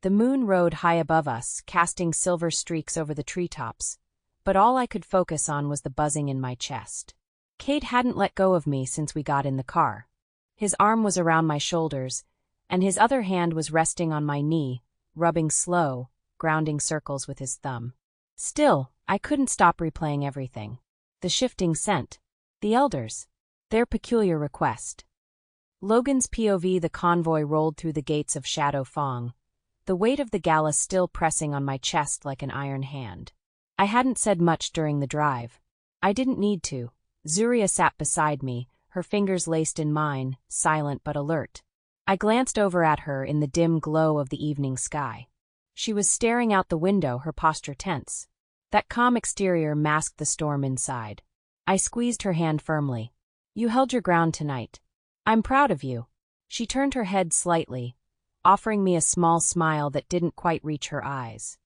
The moon rode high above us, casting silver streaks over the treetops, but all I could focus on was the buzzing in my chest. Cade hadn't let go of me since we got in the car. His arm was around my shoulders, and his other hand was resting on my knee, rubbing slow, grounding circles with his thumb. Still, I couldn't stop replaying everything. The shifting scent. The elders. Their peculiar request. Logan's POV. The convoy rolled through the gates of Shadowfang, the weight of the gala still pressing on my chest like an iron hand. I hadn't said much during the drive. I didn't need to. Zuria sat beside me, her fingers laced in mine, silent but alert. I glanced over at her in the dim glow of the evening sky. She was staring out the window, her posture tense. That calm exterior masked the storm inside. I squeezed her hand firmly. "You held your ground tonight. I'm proud of you." She turned her head slightly, offering me a small smile that didn't quite reach her eyes.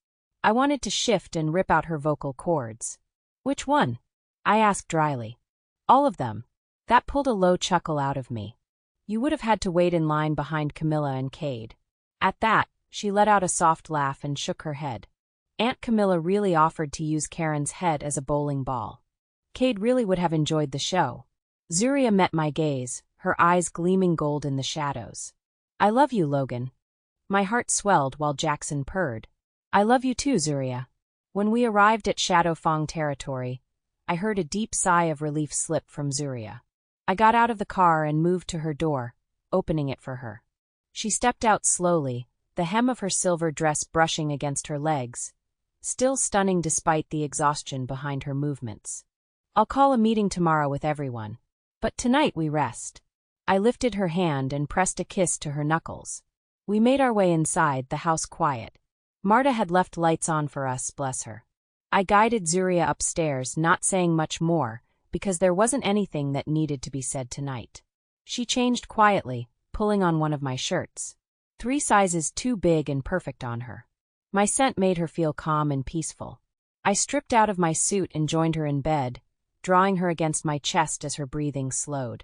I wanted to shift and rip out her vocal cords. "Which one?" I asked dryly. "All of them." That pulled a low chuckle out of me. "You would have had to wait in line behind Camilla and Cade." At that, she let out a soft laugh and shook her head. Aunt Camilla really offered to use Karen's head as a bowling ball. Cade really would have enjoyed the show. Zuria met my gaze, her eyes gleaming gold in the shadows. I love you, Logan. My heart swelled while Jackson purred. I love you too, Zuria. When we arrived at Shadowfang territory, I heard a deep sigh of relief slip from Zuria. I got out of the car and moved to her door, opening it for her. She stepped out slowly, the hem of her silver dress brushing against her legs, still stunning despite the exhaustion behind her movements. I'll call a meeting tomorrow with everyone. But tonight we rest. I lifted her hand and pressed a kiss to her knuckles. We made our way inside, the house quiet. Marta had left lights on for us, bless her. I guided Zuria upstairs, not saying much more, because there wasn't anything that needed to be said tonight. She changed quietly, pulling on one of my shirts. 3 sizes too big and perfect on her. My scent made her feel calm and peaceful. I stripped out of my suit and joined her in bed, drawing her against my chest as her breathing slowed.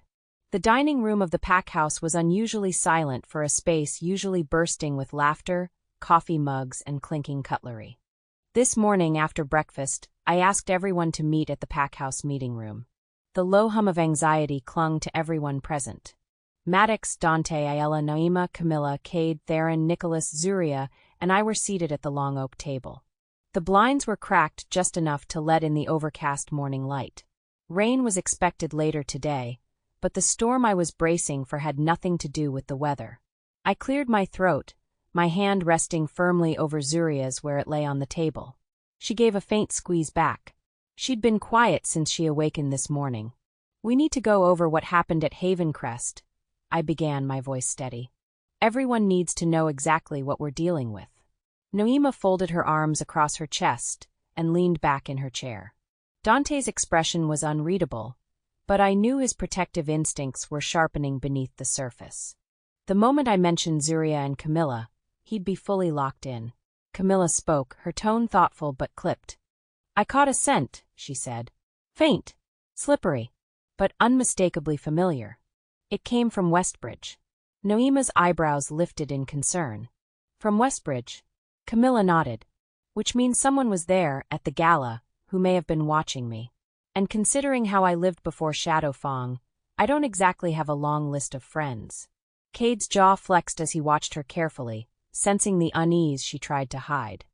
The dining room of the pack house was unusually silent for a space usually bursting with laughter, coffee mugs, and clinking cutlery. This morning after breakfast, I asked everyone to meet at the pack house meeting room. The low hum of anxiety clung to everyone present. Maddox, Dante, Ayala, Naima, Camilla, Cade, Theron, Nicholas, Zuria, and I were seated at the long oak table. The blinds were cracked just enough to let in the overcast morning light. Rain was expected later today, but the storm I was bracing for had nothing to do with the weather. I cleared my throat, my hand resting firmly over Zuria's where it lay on the table. She gave a faint squeeze back. She'd been quiet since she awakened this morning. We need to go over what happened at Havencrest, I began, my voice steady. Everyone needs to know exactly what we're dealing with. Naima folded her arms across her chest and leaned back in her chair. Dante's expression was unreadable, but I knew his protective instincts were sharpening beneath the surface. The moment I mentioned Zuria and Camilla, he'd be fully locked in. Camilla spoke, her tone thoughtful but clipped. I caught a scent, she said. Faint, slippery, but unmistakably familiar. It came from Westbridge. Noima's eyebrows lifted in concern. From Westbridge? Camilla nodded. Which means someone was there, at the gala, who may have been watching me. And considering how I lived before Shadowfang, I don't exactly have a long list of friends. Cade's jaw flexed as he watched her carefully, sensing the unease she tried to hide.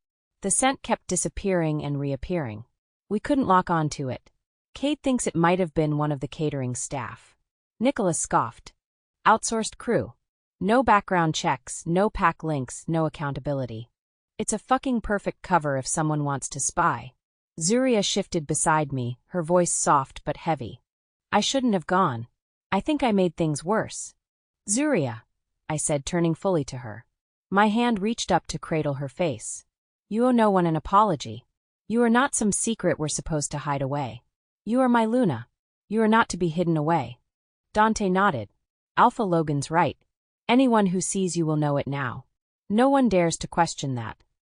The scent kept disappearing and reappearing. We couldn't lock on to it. Cade thinks it might have been one of the catering staff. Nicholas scoffed. Outsourced crew. No background checks, no pack links, no accountability. It's a fucking perfect cover if someone wants to spy. Zuria shifted beside me, her voice soft but heavy. I shouldn't have gone. I think I made things worse. Zuria, I said, turning fully to her. My hand reached up to cradle her face. You owe no one an apology. You are not some secret we're supposed to hide away. You are my Luna. You are not to be hidden away. Dante nodded. Alpha Logan's right. Anyone who sees you will know it now. No one dares to question that.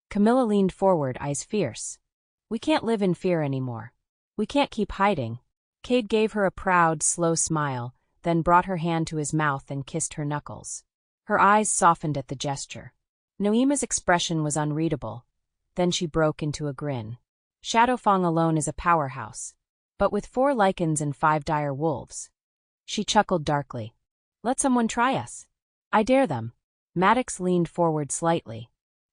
Camilla leaned forward, eyes fierce. We can't live in fear anymore. We can't keep hiding. Cade gave her a proud, slow smile, then brought her hand to his mouth and kissed her knuckles. Her eyes softened at the gesture. Noima's expression was unreadable. Then she broke into a grin. Shadowfang alone is a powerhouse. But with 4 lichens and 5 dire wolves. She chuckled darkly. Let someone try us. I dare them. Maddox leaned forward slightly.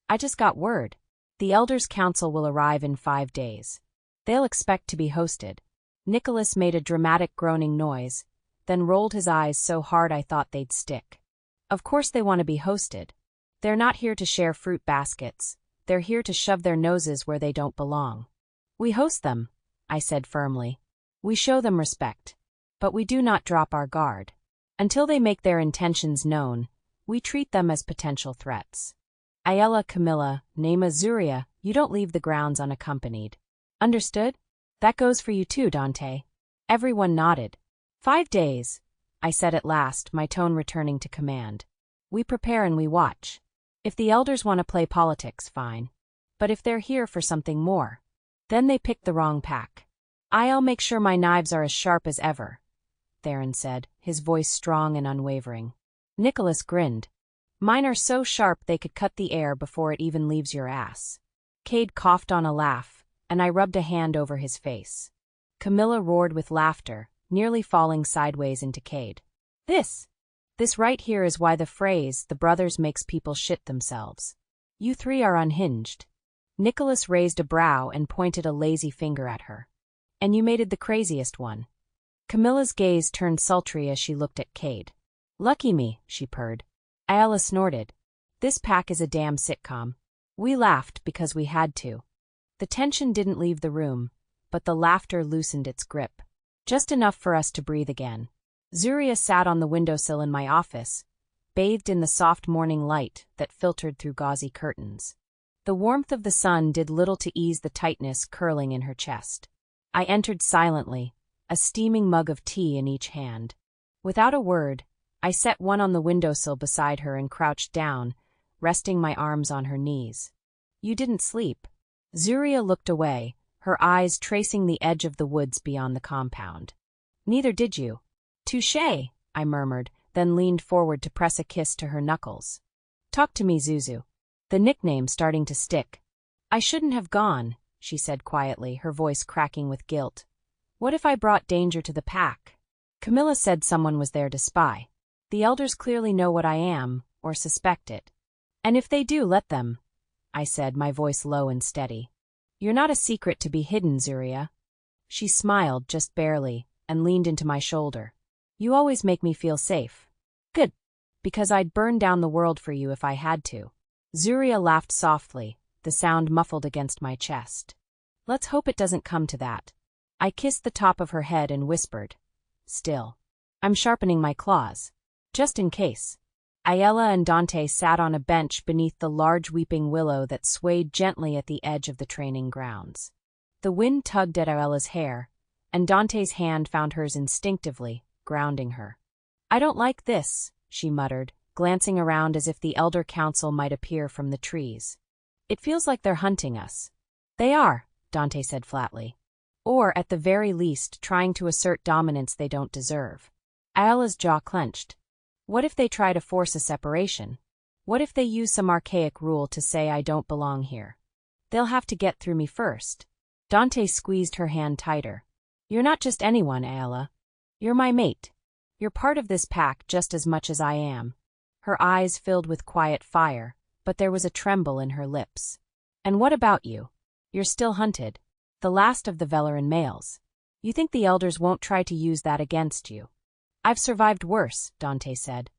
I just got word. The Elders' Council will arrive in 5 days. They'll expect to be hosted. Nicholas made a dramatic groaning noise, then rolled his eyes so hard I thought they'd stick. Of course they want to be hosted. They're not here to share fruit baskets. They're here to shove their noses where they don't belong. We host them, I said firmly. We show them respect. But we do not drop our guard. Until they make their intentions known, we treat them as potential threats. Ayala, Camilla, Naima, Zuria, you don't leave the grounds unaccompanied. Understood? That goes for you too, Dante. Everyone nodded. 5 days, I said at last, my tone returning to command. We prepare and we watch. If the elders want to play politics, fine. But if they're here for something more, then they picked the wrong pack. I'll make sure my knives are as sharp as ever, Theron said, his voice strong and unwavering. Nicholas grinned. Mine are so sharp they could cut the air before it even leaves your ass. Cade coughed on a laugh, and I rubbed a hand over his face. Camilla roared with laughter, nearly falling sideways into Cade. This right here is why the phrase, the brothers makes people shit themselves. You three are unhinged. Nicholas raised a brow and pointed a lazy finger at her. And you mated the craziest one. Camilla's gaze turned sultry as she looked at Cade. Lucky me, she purred. Ayala snorted. This pack is a damn sitcom. We laughed because we had to. The tension didn't leave the room, but the laughter loosened its grip. Just enough for us to breathe again. Zuria sat on the windowsill in my office, bathed in the soft morning light that filtered through gauzy curtains. The warmth of the sun did little to ease the tightness curling in her chest. I entered silently, a steaming mug of tea in each hand. Without a word, I set one on the windowsill beside her and crouched down, resting my arms on her knees. You didn't sleep. Zuria looked away, her eyes tracing the edge of the woods beyond the compound. Neither did you. Touché, I murmured, then leaned forward to press a kiss to her knuckles. Talk to me, Zuzu. The nickname starting to stick. I shouldn't have gone, she said quietly, her voice cracking with guilt. What if I brought danger to the pack? Camilla said someone was there to spy. The elders clearly know what I am, or suspect it. And if they do, let them, I said, my voice low and steady. You're not a secret to be hidden, Zuria. She smiled, just barely, and leaned into my shoulder. You always make me feel safe. Good. Because I'd burn down the world for you if I had to. Zuria laughed softly, the sound muffled against my chest. Let's hope it doesn't come to that. I kissed the top of her head and whispered. Still. I'm sharpening my claws. Just in case. Ayala and Dante sat on a bench beneath the large weeping willow that swayed gently at the edge of the training grounds. The wind tugged at Ayalla's hair, and Dante's hand found hers instinctively, grounding her. I don't like this, she muttered, glancing around as if the elder council might appear from the trees. It feels like they're hunting us. They are, Dante said flatly. Or, at the very least, trying to assert dominance they don't deserve. Ayala's jaw clenched. What if they try to force a separation? What if they use some archaic rule to say I don't belong here? They'll have to get through me first. Dante squeezed her hand tighter. You're not just anyone, Ayala. You're my mate. You're part of this pack just as much as I am. Her eyes filled with quiet fire, but there was a tremble in her lips. And what about you? You're still hunted. The last of the Velaran males. You think the elders won't try to use that against you? I've survived worse, Dante said.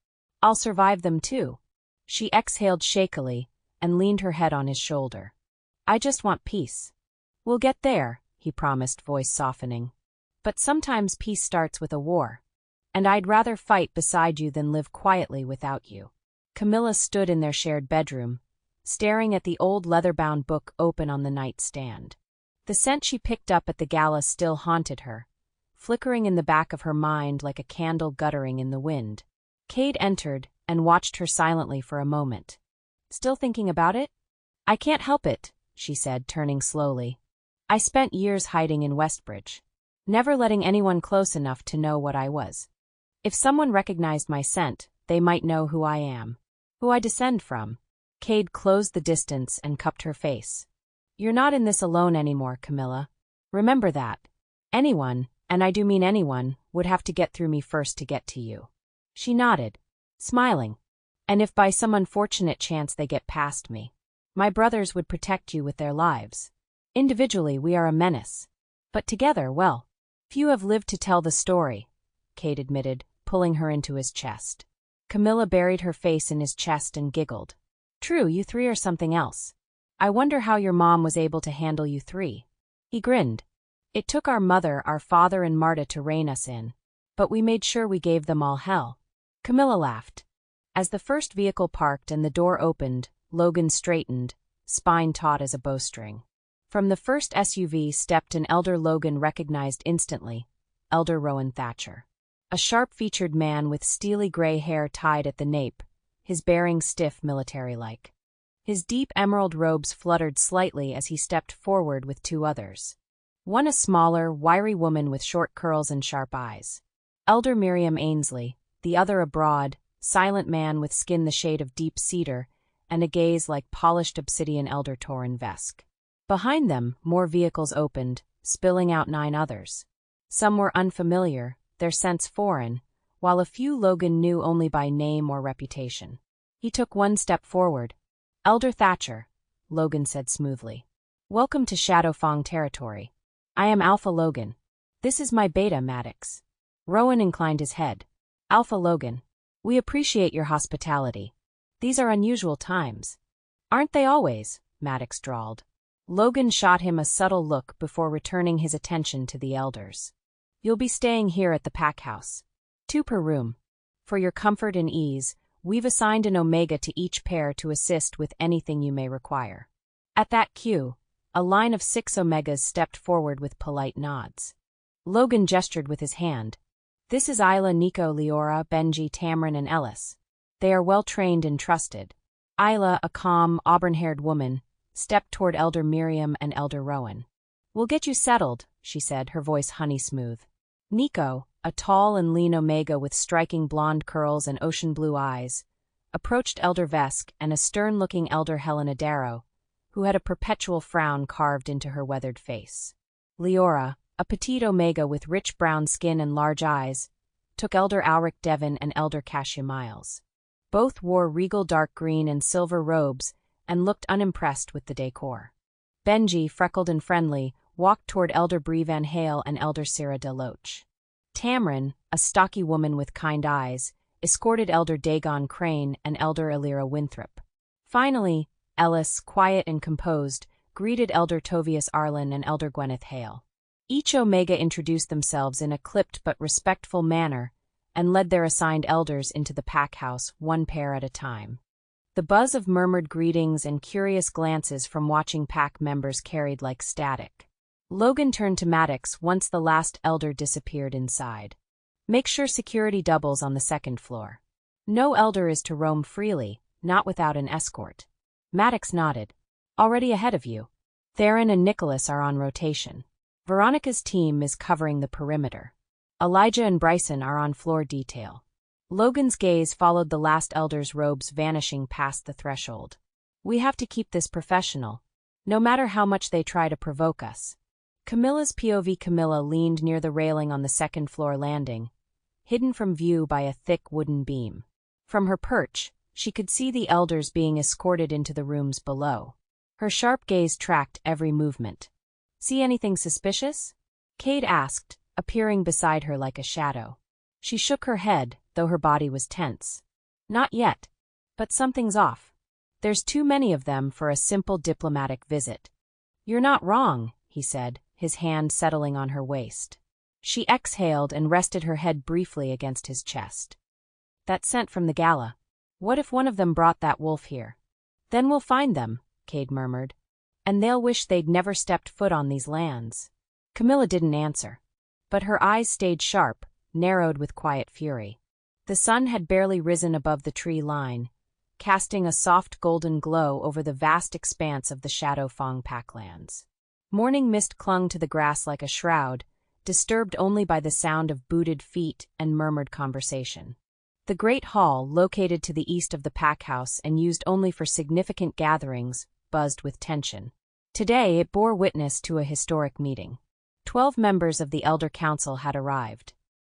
I'll survive them too. She exhaled shakily and leaned her head on his shoulder. I just want peace. We'll get there, he promised, voice softening. But sometimes peace starts with a war. And I'd rather fight beside you than live quietly without you. Camilla stood in their shared bedroom, staring at the old leather-bound book open on the nightstand. The scent she picked up at the gala still haunted her, flickering in the back of her mind like a candle guttering in the wind. Cade entered and watched her silently for a moment. Still thinking about it? I can't help it, she said, turning slowly. I spent years hiding in Westbridge, never letting anyone close enough to know what I was. If someone recognized my scent, they might know who I am, who I descend from. Cade closed the distance and cupped her face. You're not in this alone anymore, Camilla. Remember that. Anyone, and I do mean anyone, would have to get through me first to get to you. She nodded, smiling. And if by some unfortunate chance they get past me, my brothers would protect you with their lives. Individually, we are a menace. But together, well, few have lived to tell the story, Cade admitted, pulling her into his chest. Camilla buried her face in his chest and giggled. True, you three are something else. I wonder how your mom was able to handle you three. He grinned. It took our mother, our father, and Marta to rein us in, but we made sure we gave them all hell. Camilla laughed. As the first vehicle parked and the door opened, Logan straightened, spine taut as a bowstring. From the first SUV stepped an elder Logan recognized instantly, Elder Rowan Thatcher. A sharp-featured man with steely gray hair tied at the nape, his bearing stiff military-like. His deep emerald robes fluttered slightly as he stepped forward with two others. One a smaller, wiry woman with short curls and sharp eyes. Elder Miriam Ainsley, the other a broad, silent man with skin the shade of deep cedar and a gaze like polished obsidian Elder Torin Vesk. Behind them, more vehicles opened, spilling out 9 others. Some were unfamiliar, their scents foreign, while a few Logan knew only by name or reputation. He took one step forward. "Elder Thatcher," Logan said smoothly. "Welcome to Shadowfang territory. I am Alpha Logan. This is my beta, Maddox." Rowan inclined his head. "Alpha Logan, we appreciate your hospitality. These are unusual times." "Aren't they always?" Maddox drawled. Logan shot him a subtle look before returning his attention to the elders. "You'll be staying here at the pack house. 2 per room. For your comfort and ease, we've assigned an Omega to each pair to assist with anything you may require." At that cue, a line of 6 Omegas stepped forward with polite nods. Logan gestured with his hand. "This is Isla, Nico, Leora, Benji, Tamrin, and Ellis. They are well trained and trusted." Isla, a calm, auburn-haired woman, stepped toward Elder Miriam and Elder Rowan. "We'll get you settled," she said, her voice honey-smooth. Nico, a tall and lean Omega with striking blonde curls and ocean-blue eyes, approached Elder Vesk and a stern-looking Elder Helena Darrow, who had a perpetual frown carved into her weathered face. Leora, a petite Omega with rich brown skin and large eyes, took Elder Alric Devon and Elder Cassia Miles. Both wore regal dark green and silver robes and looked unimpressed with the decor. Benji, freckled and friendly, walked toward Elder Bree Van Hale and Elder Sarah Deloach. Tamrin, a stocky woman with kind eyes, escorted Elder Dagon Crane and Elder Elira Winthrop. Finally, Ellis, quiet and composed, greeted Elder Tovius Arlen and Elder Gwyneth Hale. Each Omega introduced themselves in a clipped but respectful manner and led their assigned elders into the pack house 1 pair at a time. The buzz of murmured greetings and curious glances from watching pack members carried like static. Logan turned to Maddox once the last elder disappeared inside. "Make sure security doubles on the 2nd floor. No elder is to roam freely, not without an escort." Maddox nodded. "Already ahead of you. Theron and Nicholas are on rotation. Veronica's team is covering the perimeter. Elijah and Bryson are on floor detail." Logan's gaze followed the last elder's robes vanishing past the threshold. "We have to keep this professional, no matter how much they try to provoke us." Camilla's POV. Camilla leaned near the railing on the 2nd floor landing, hidden from view by a thick wooden beam. From her perch, she could see the elders being escorted into the rooms below. Her sharp gaze tracked every movement. "See anything suspicious?" Cade asked, appearing beside her like a shadow. She shook her head, though her body was tense. "Not yet. But something's off. There's too many of them for a simple diplomatic visit." "You're not wrong," he said, his hand settling on her waist. She exhaled and rested her head briefly against his chest. "That scent from the gala. What if one of them brought that wolf here?" "Then we'll find them," Cade murmured. "And they'll wish they'd never stepped foot on these lands." Camilla didn't answer. But her eyes stayed sharp, narrowed with quiet fury. The sun had barely risen above the tree line, casting a soft golden glow over the vast expanse of the Shadowfang packlands. Morning mist clung to the grass like a shroud, disturbed only by the sound of booted feet and murmured conversation. The great hall, located to the east of the pack house and used only for significant gatherings, buzzed with tension. Today it bore witness to a historic meeting. 12 members of the Elder Council had arrived.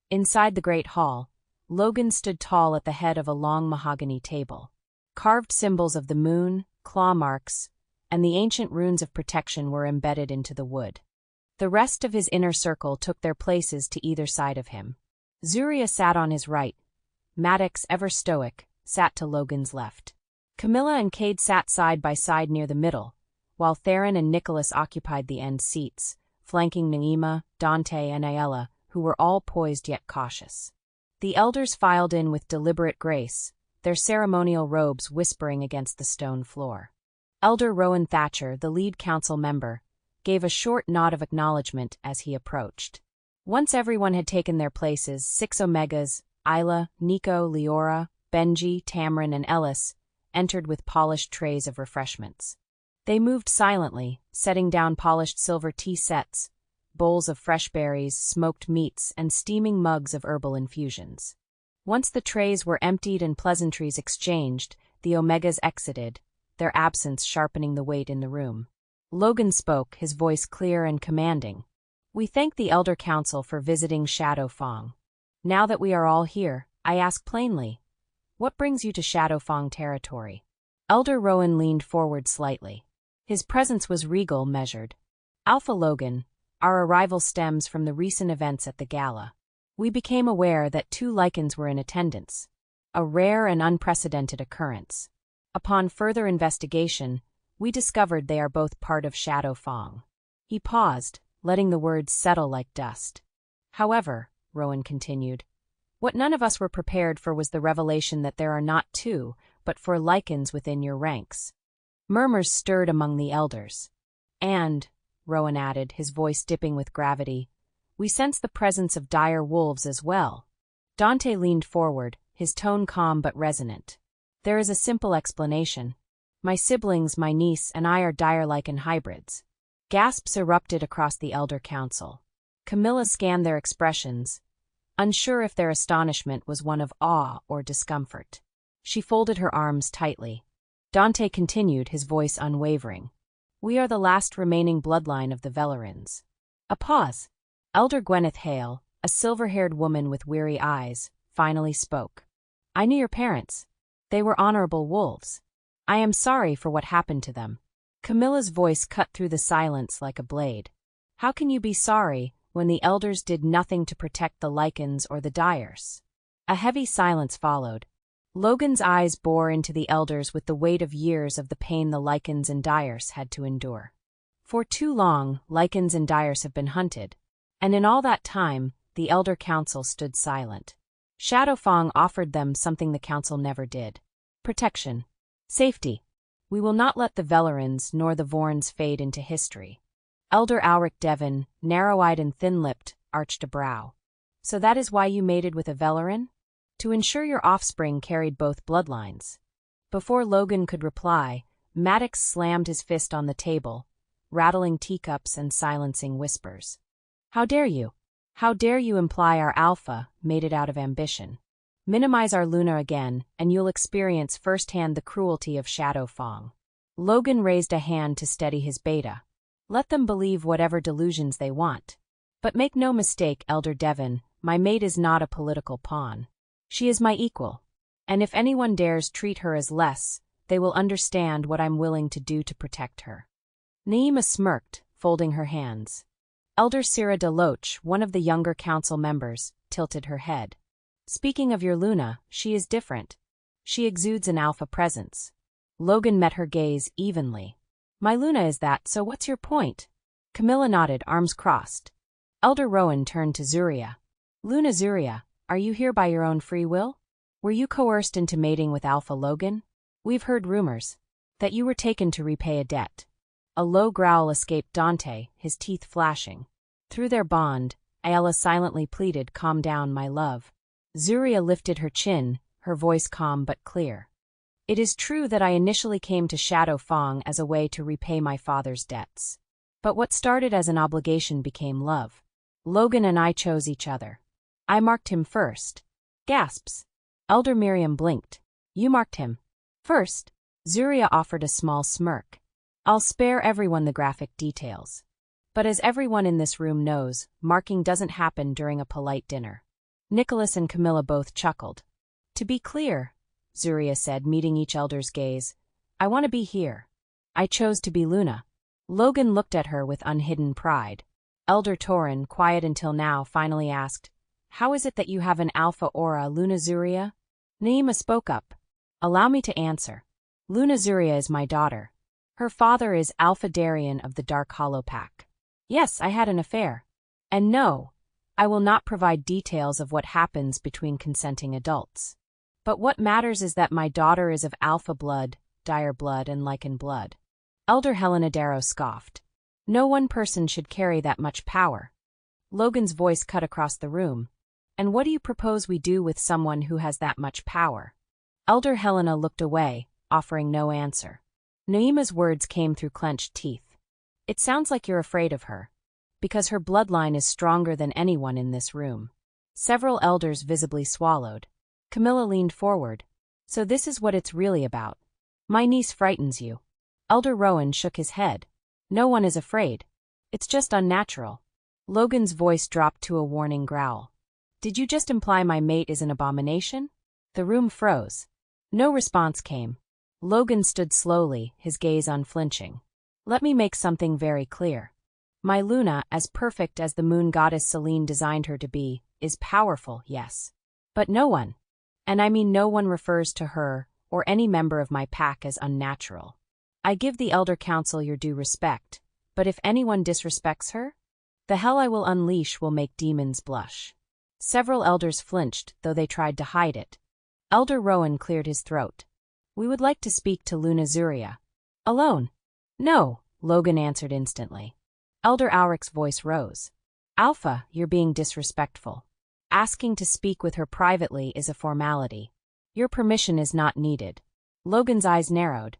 Inside the great hall, Logan stood tall at the head of a long mahogany table. Carved symbols of the moon, claw marks, and the ancient runes of protection were embedded into the wood. The rest of his inner circle took their places to either side of him. Zuria sat on his right. Maddox, ever stoic, sat to Logan's left. Camilla and Cade sat side by side near the middle, while Theron and Nicholas occupied the end seats, flanking Naima, Dante, and Ayala, who were all poised yet cautious. The elders filed in with deliberate grace, their ceremonial robes whispering against the stone floor. Elder Rowan Thatcher, the lead council member, gave a short nod of acknowledgement as he approached. Once everyone had taken their places, 6 Omegas, Isla, Nico, Leora, Benji, Tamrin, and Ellis, entered with polished trays of refreshments. They moved silently, setting down polished silver tea sets, bowls of fresh berries, smoked meats, and steaming mugs of herbal infusions. Once the trays were emptied and pleasantries exchanged, the Omegas exited, their absence sharpening the weight in the room. Logan spoke, his voice clear and commanding. "We thank the Elder Council for visiting Shadowfang. Now that we are all here, I ask plainly, what brings you to Shadowfang territory? Elder Rowan leaned forward slightly. His presence was regal, measured. Alpha Logan, our arrival stems from the recent events at the gala. We became aware that 2 Lycans were in attendance, a rare and unprecedented occurrence. Upon further investigation, we discovered they are both part of Shadowfang. He paused, letting the words settle like dust. However, Rowan continued, what none of us were prepared for was the revelation that there are not 2, but 4 Lycans within your ranks. Murmurs stirred among the elders. And, Rowan added, his voice dipping with gravity, we sense the presence of dire wolves as well. Dante leaned forward, his tone calm but resonant. There is a simple explanation. My siblings, my niece, and I are dire Lycan hybrids. Gasps erupted across the elder council. Camilla scanned their expressions, unsure if their astonishment was one of awe or discomfort. She folded her arms tightly. Dante continued, his voice unwavering. We are the last remaining bloodline of the Velerins. A pause. Elder Gwyneth Hale, a silver-haired woman with weary eyes, finally spoke. I knew your parents. They were honorable wolves. I am sorry for what happened to them. Camilla's voice cut through the silence like a blade. How can you be sorry when the elders did nothing to protect the Lycans or the Dyers? A heavy silence followed. Logan's eyes bore into the elders with the weight of years of the pain the Lycans and Dyers had to endure. For too long, Lycans and Dyers have been hunted, and in all that time, the Elder Council stood silent. Shadowfang offered them something the Council never did. Protection. Safety. We will not let the Velerins nor the Vorns fade into history. Elder Alric Devon, narrow-eyed and thin-lipped, arched a brow. So that is why you mated with a Velerin? To ensure your offspring carried both bloodlines. Before Logan could reply, Maddox slammed his fist on the table, rattling teacups and silencing whispers. How dare you? How dare you imply our alpha mated out of ambition? Minimize our Luna again, and you'll experience firsthand the cruelty of Shadowfang. Logan raised a hand to steady his beta. Let them believe whatever delusions they want. But make no mistake, Elder Devon, my mate is not a political pawn. She is my equal. And if anyone dares treat her as less, they will understand what I'm willing to do to protect her. Naima smirked, folding her hands. Elder Sira de Loche, one of the younger council members, tilted her head. Speaking of your Luna, she is different. She exudes an alpha presence. Logan met her gaze evenly. My Luna is that, so what's your point? Camilla nodded, arms crossed. Elder Rowan turned to Zuria. Luna Zuria, are you here by your own free will? Were you coerced into mating with Alpha Logan? We've heard rumors that you were taken to repay a debt. A low growl escaped Dante, his teeth flashing. Through their bond, Ayala silently pleaded, calm down, my love. Zuria lifted her chin, her voice calm but clear. It is true that I initially came to Shadowfang as a way to repay my father's debts. But what started as an obligation became love. Logan and I chose each other. I marked him first. Gasps. Elder Miriam blinked. You marked him first? Zuria offered a small smirk. I'll spare everyone the graphic details. But as everyone in this room knows, marking doesn't happen during a polite dinner. Nicholas and Camilla both chuckled. To be clear, Zuria said, meeting each elder's gaze, I want to be here. I chose to be Luna. Logan looked at her with unhidden pride. Elder Torin, quiet until now, finally asked, How is it that you have an alpha aura, Luna Zuria? Naima spoke up. Allow me to answer. Luna Zuria is my daughter. Her father is Alpha Darien of the Dark Hollow Pack. Yes, I had an affair. And no, I will not provide details of what happens between consenting adults. But what matters is that my daughter is of alpha blood, dire blood, and Lycan blood. Elder Helena Darrow scoffed. No one person should carry that much power. Logan's voice cut across the room. And what do you propose we do with someone who has that much power? Elder Helena looked away, offering no answer. Naima's words came through clenched teeth. It sounds like you're afraid of her. Because her bloodline is stronger than anyone in this room. Several elders visibly swallowed. Camilla leaned forward. So this is what it's really about. My niece frightens you. Elder Rowan shook his head. No one is afraid. It's just unnatural. Logan's voice dropped to a warning growl. Did you just imply my mate is an abomination? The room froze. No response came. Logan stood slowly, his gaze unflinching. Let me make something very clear. My Luna, as perfect as the moon goddess Selene designed her to be, is powerful, yes. But no one, and I mean no one, refers to her or any member of my pack as unnatural. I give the Elder Council your due respect, but if anyone disrespects her, the hell I will unleash will make demons blush. Several elders flinched, though they tried to hide it. Elder Rowan cleared his throat. We would like to speak to Luna Zuria. Alone? No, Logan answered instantly. Elder Auric's voice rose. Alpha, you're being disrespectful. Asking to speak with her privately is a formality. Your permission is not needed. Logan's eyes narrowed.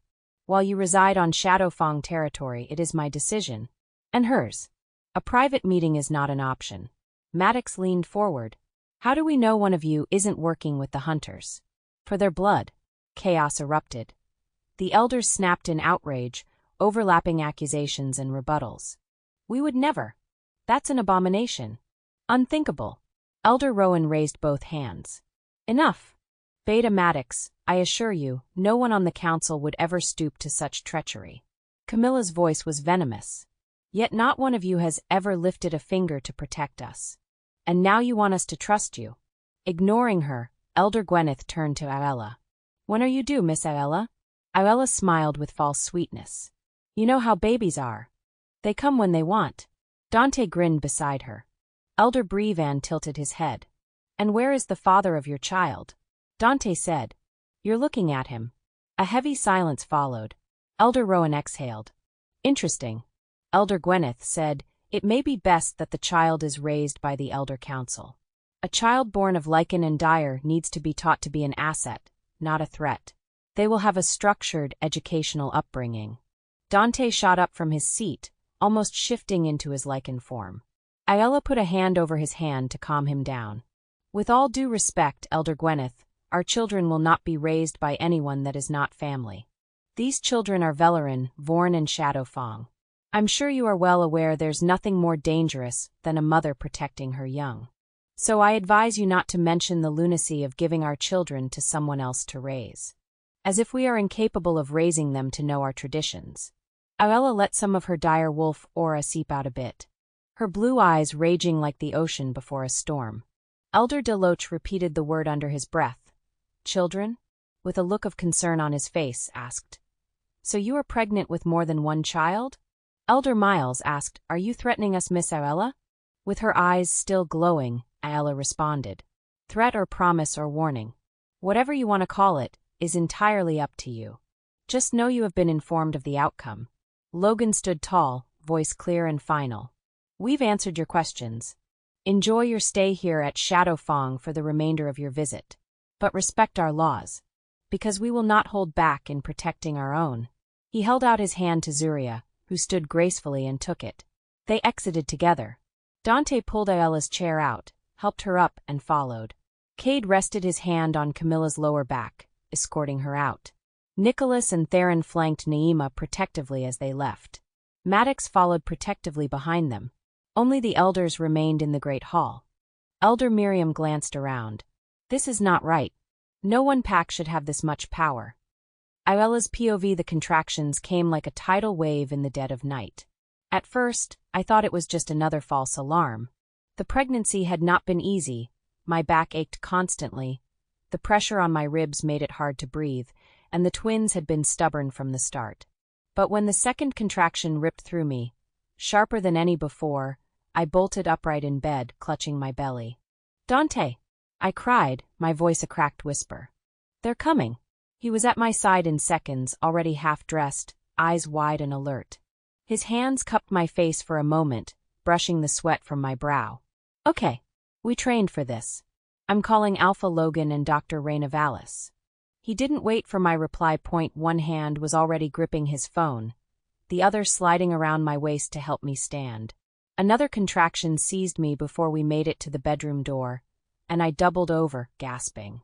While you reside on Shadowfang territory, it is my decision. And hers. A private meeting is not an option. Maddox leaned forward. How do we know one of you isn't working with the hunters? For their blood. Chaos erupted. The elders snapped in outrage, overlapping accusations and rebuttals. We would never. That's an abomination. Unthinkable. Elder Rowan raised both hands. Enough. Beta Maddox, I assure you, no one on the council would ever stoop to such treachery. Camilla's voice was venomous. Yet not one of you has ever lifted a finger to protect us. And now you want us to trust you. Ignoring her, Elder Gwyneth turned to Aella. When are you due, Miss Aella? Aella smiled with false sweetness. You know how babies are. They come when they want. Dante grinned beside her. Elder Brevan tilted his head. And where is the father of your child? Dante said. You're looking at him. A heavy silence followed. Elder Rowan exhaled. Interesting. Elder Gwyneth said, it may be best that the child is raised by the Elder Council. A child born of lichen and dire needs to be taught to be an asset, not a threat. They will have a structured educational upbringing. Dante shot up from his seat, almost shifting into his lichen form. Aella put a hand over his hand to calm him down. With all due respect, Elder Gwyneth, our children will not be raised by anyone that is not family. These children are Velarin, Vorn and Shadowfang. I'm sure you are well aware there's nothing more dangerous than a mother protecting her young. So I advise you not to mention the lunacy of giving our children to someone else to raise. As if we are incapable of raising them to know our traditions. Aella let some of her dire wolf aura seep out a bit. Her blue eyes raging like the ocean before a storm. Elder Deloach repeated the word under his breath. Children? With a look of concern on his face, asked. So you are pregnant with more than one child? Elder Miles asked, are you threatening us, Miss Aella? With her eyes still glowing, Aella responded. Threat or promise or warning. Whatever you want to call it, is entirely up to you. Just know you have been informed of the outcome. Logan stood tall, voice clear and final. We've answered your questions. Enjoy your stay here at Shadowfang for the remainder of your visit. But respect our laws. Because we will not hold back in protecting our own. He held out his hand to Zuria, who stood gracefully and took it. They exited together. Dante pulled Aella's chair out, helped her up, and followed. Cade rested his hand on Camilla's lower back, escorting her out. Nicholas and Theron flanked Naima protectively as they left. Maddox followed protectively behind them. Only the elders remained in the great hall. Elder Miriam glanced around. This is not right. No one pack should have this much power. Aella's POV, the contractions came like a tidal wave in the dead of night. At first, I thought it was just another false alarm. The pregnancy had not been easy. My back ached constantly. The pressure on my ribs made it hard to breathe, and the twins had been stubborn from the start. But when the second contraction ripped through me, sharper than any before, I bolted upright in bed, clutching my belly. Dante! I cried, my voice a cracked whisper. They're coming. He was at my side in seconds, already half-dressed, eyes wide and alert. His hands cupped my face for a moment, brushing the sweat from my brow. Okay. We trained for this. I'm calling Alpha Logan and Dr. Reyna Vallis. He didn't wait for my reply. One hand was already gripping his phone, the other sliding around my waist to help me stand. Another contraction seized me before we made it to the bedroom door, and I doubled over, gasping.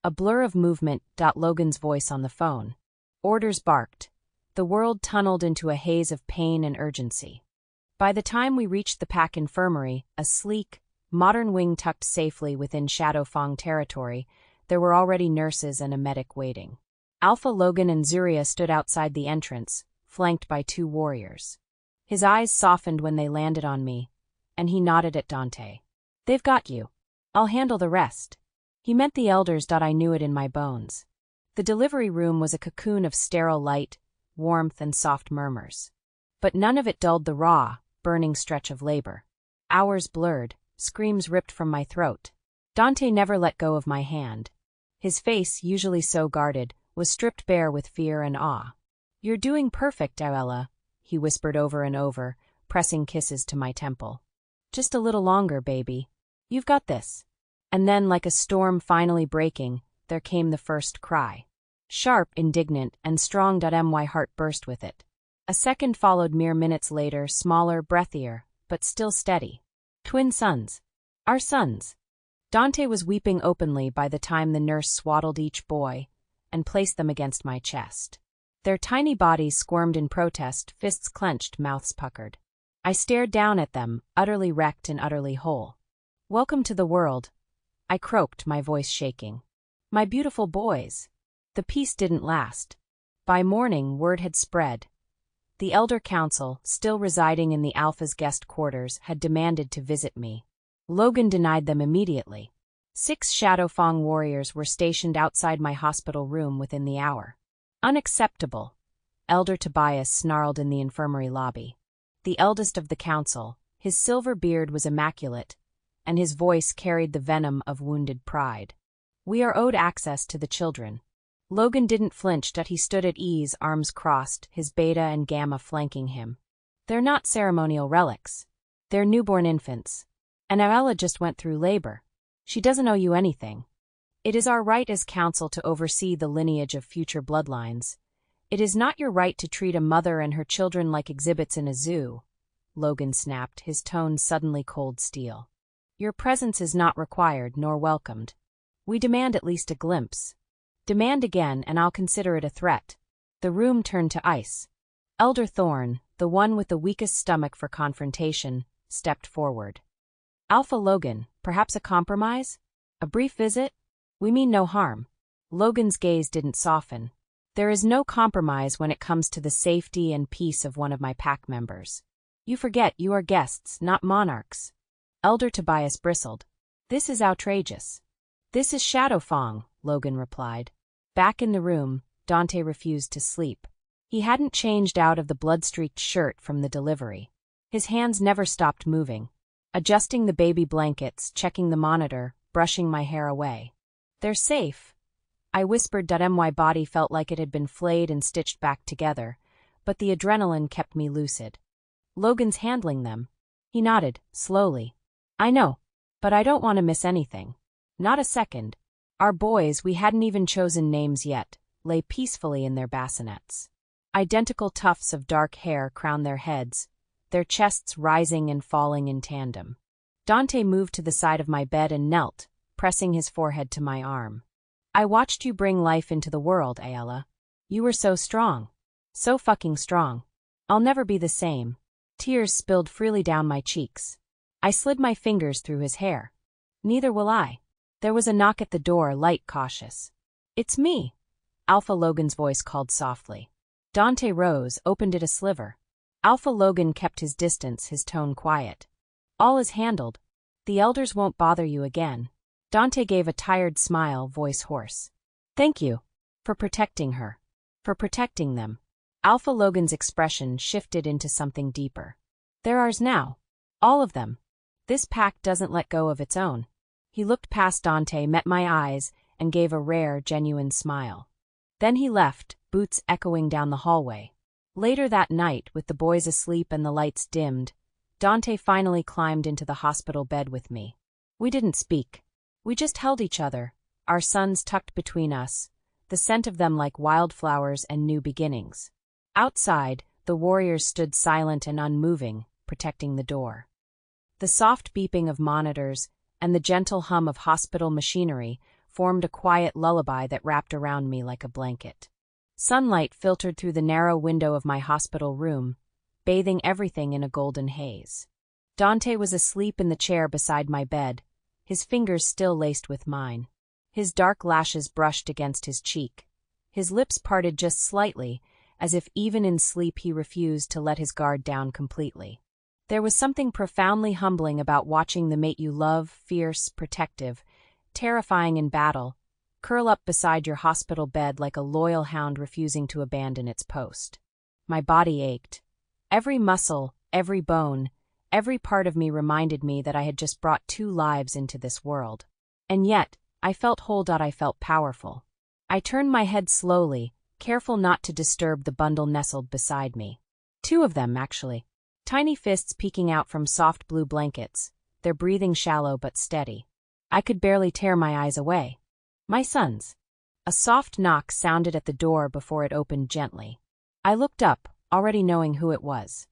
A blur of movement. Logan's voice on the phone. Orders barked. The world tunneled into a haze of pain and urgency. By the time we reached the pack infirmary, a sleek, modern wing tucked safely within Shadow Fong territory, there were already nurses and a medic waiting. Alpha Logan and Zuria stood outside the entrance, flanked by 2 warriors. His eyes softened when they landed on me, and he nodded at Dante. "They've got you. I'll handle the rest." He meant the elders. I knew it in my bones. The delivery room was a cocoon of sterile light, warmth, and soft murmurs. But none of it dulled the raw, burning stretch of labor. Hours blurred, screams ripped from my throat. Dante never let go of my hand. His face, usually so guarded, was stripped bare with fear and awe. "You're doing perfect, Aella," he whispered over and over, pressing kisses to my temple. "Just a little longer, baby. You've got this." And then, like a storm finally breaking, there came the first cry. Sharp, indignant, and strong. My heart burst with it. A second followed mere minutes later, smaller, breathier, but still steady. "Twin sons. Our sons." Dante was weeping openly by the time the nurse swaddled each boy and placed them against my chest. Their tiny bodies squirmed in protest, fists clenched, mouths puckered. I stared down at them, utterly wrecked and utterly whole. "Welcome to the world," I croaked, my voice shaking. "My beautiful boys." The peace didn't last. By morning, word had spread. The Elder Council, still residing in the Alpha's guest quarters, had demanded to visit me. Logan denied them immediately. 6 Shadow Fong warriors were stationed outside my hospital room within the hour. "Unacceptable," Elder Tobias snarled in the infirmary lobby. The eldest of the council, his silver beard was immaculate, and his voice carried the venom of wounded pride. "We are owed access to the children." Logan didn't flinch. He stood at ease, arms crossed, his beta and gamma flanking him. "They're not ceremonial relics. They're newborn infants. And Aella just went through labor. She doesn't owe you anything. It is our right as council to oversee the lineage of future bloodlines. It is not your right to treat a mother and her children like exhibits in a zoo," Logan snapped, his tone suddenly cold steel. "Your presence is not required nor welcomed. We demand at least a glimpse. Demand again and I'll consider it a threat." The room turned to ice. Elder Thorne, the one with the weakest stomach for confrontation, stepped forward. "Alpha Logan, perhaps a compromise? A brief visit? We mean no harm." Logan's gaze didn't soften. "There is no compromise when it comes to the safety and peace of one of my pack members. You forget you are guests, not monarchs." Elder Tobias bristled. "This is outrageous." "This is Shadow Fong," Logan replied. Back in the room, Dante refused to sleep. He hadn't changed out of the blood-streaked shirt from the delivery. His hands never stopped moving, adjusting the baby blankets, checking the monitor, brushing my hair away. "They're safe," I whispered. My body felt like it had been flayed and stitched back together, but the adrenaline kept me lucid. "Logan's handling them." He nodded, slowly. "I know, but I don't want to miss anything. Not a second." Our boys, we hadn't even chosen names yet, lay peacefully in their bassinets. Identical tufts of dark hair crowned their heads, their chests rising and falling in tandem. Dante moved to the side of my bed and knelt, pressing his forehead to my arm. "I watched you bring life into the world, Aella. You were so strong. So fucking strong. I'll never be the same." Tears spilled freely down my cheeks. I slid my fingers through his hair. "Neither will I." There was a knock at the door, light, cautious. "It's me," Alpha Logan's voice called softly. Dante rose, opened it a sliver. Alpha Logan kept his distance, his tone quiet. "All is handled. The elders won't bother you again." Dante gave a tired smile, voice hoarse. "Thank you. For protecting her. For protecting them." Alpha Logan's expression shifted into something deeper. "They're ours now. All of them. This pack doesn't let go of its own." He looked past Dante, met my eyes, and gave a rare, genuine smile. Then he left, boots echoing down the hallway. Later that night, with the boys asleep and the lights dimmed, Dante finally climbed into the hospital bed with me. We didn't speak. We just held each other, our sons tucked between us, the scent of them like wildflowers and new beginnings. Outside, the warriors stood silent and unmoving, protecting the door. The soft beeping of monitors and the gentle hum of hospital machinery formed a quiet lullaby that wrapped around me like a blanket. Sunlight filtered through the narrow window of my hospital room, bathing everything in a golden haze. Dante was asleep in the chair beside my bed, his fingers still laced with mine. His dark lashes brushed against his cheek. His lips parted just slightly, as if even in sleep he refused to let his guard down completely. There was something profoundly humbling about watching the mate you love, fierce, protective, terrifying in battle, curl up beside your hospital bed like a loyal hound refusing to abandon its post. My body ached. Every muscle, every bone, every part of me reminded me that I had just brought 2 lives into this world. And yet, I felt whole. I felt powerful. I turned my head slowly, careful not to disturb the bundle nestled beside me. 2 of them, actually. Tiny fists peeking out from soft blue blankets, their breathing shallow but steady. I could barely tear my eyes away. My sons. A soft knock sounded at the door before it opened gently. I looked up, already knowing who it was.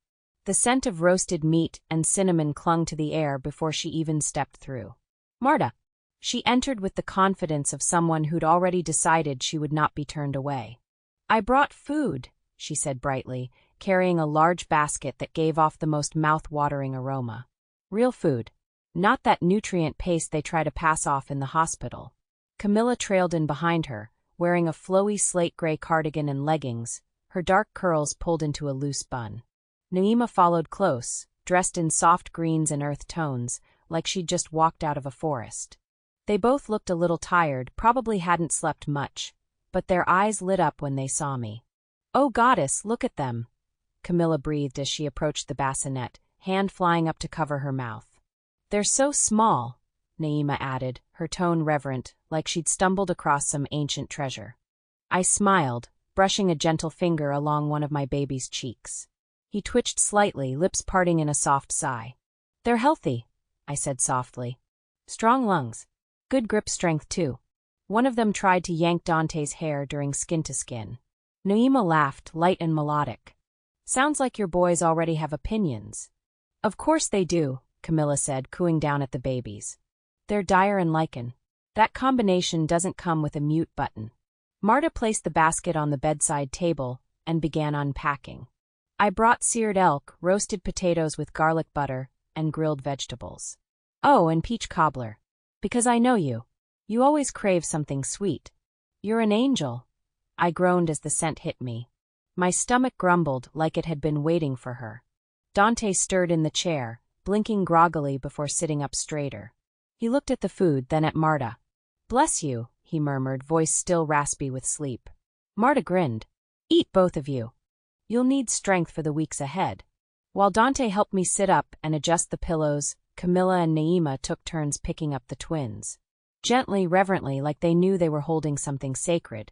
The scent of roasted meat and cinnamon clung to the air before she even stepped through. Marta. She entered with the confidence of someone who'd already decided she would not be turned away. I brought food, she said brightly, carrying a large basket that gave off the most mouth-watering aroma. Real food. Not that nutrient paste they try to pass off in the hospital. Camilla trailed in behind her, wearing a flowy slate-gray cardigan and leggings, her dark curls pulled into a loose bun. Naima followed close, dressed in soft greens and earth tones, like she'd just walked out of a forest. They both looked a little tired, probably hadn't slept much, but their eyes lit up when they saw me. "Oh goddess, look at them," Camilla breathed as she approached the bassinet, hand flying up to cover her mouth. "They're so small," Naima added, her tone reverent, like she'd stumbled across some ancient treasure. I smiled, brushing a gentle finger along one of my baby's cheeks. He twitched slightly, lips parting in a soft sigh. "They're healthy," I said softly. "Strong lungs. Good grip strength, too." One of them tried to yank Dante's hair during skin-to-skin. Naima laughed, light and melodic. "Sounds like your boys already have opinions." "Of course they do," Camilla said, cooing down at the babies. "They're dire and lichen. That combination doesn't come with a mute button." Marta placed the basket on the bedside table and began unpacking. I brought seared elk, roasted potatoes with garlic butter, and grilled vegetables. "Oh, and peach cobbler. Because I know you. You always crave something sweet." "You're an angel," I groaned as the scent hit me. My stomach grumbled like it had been waiting for her. Dante stirred in the chair, blinking groggily before sitting up straighter. He looked at the food, then at Marta. "Bless you," he murmured, voice still raspy with sleep. Marta grinned. "Eat, both of you. You'll need strength for the weeks ahead." While Dante helped me sit up and adjust the pillows, Camilla and Naima took turns picking up the twins. Gently, reverently, like they knew they were holding something sacred.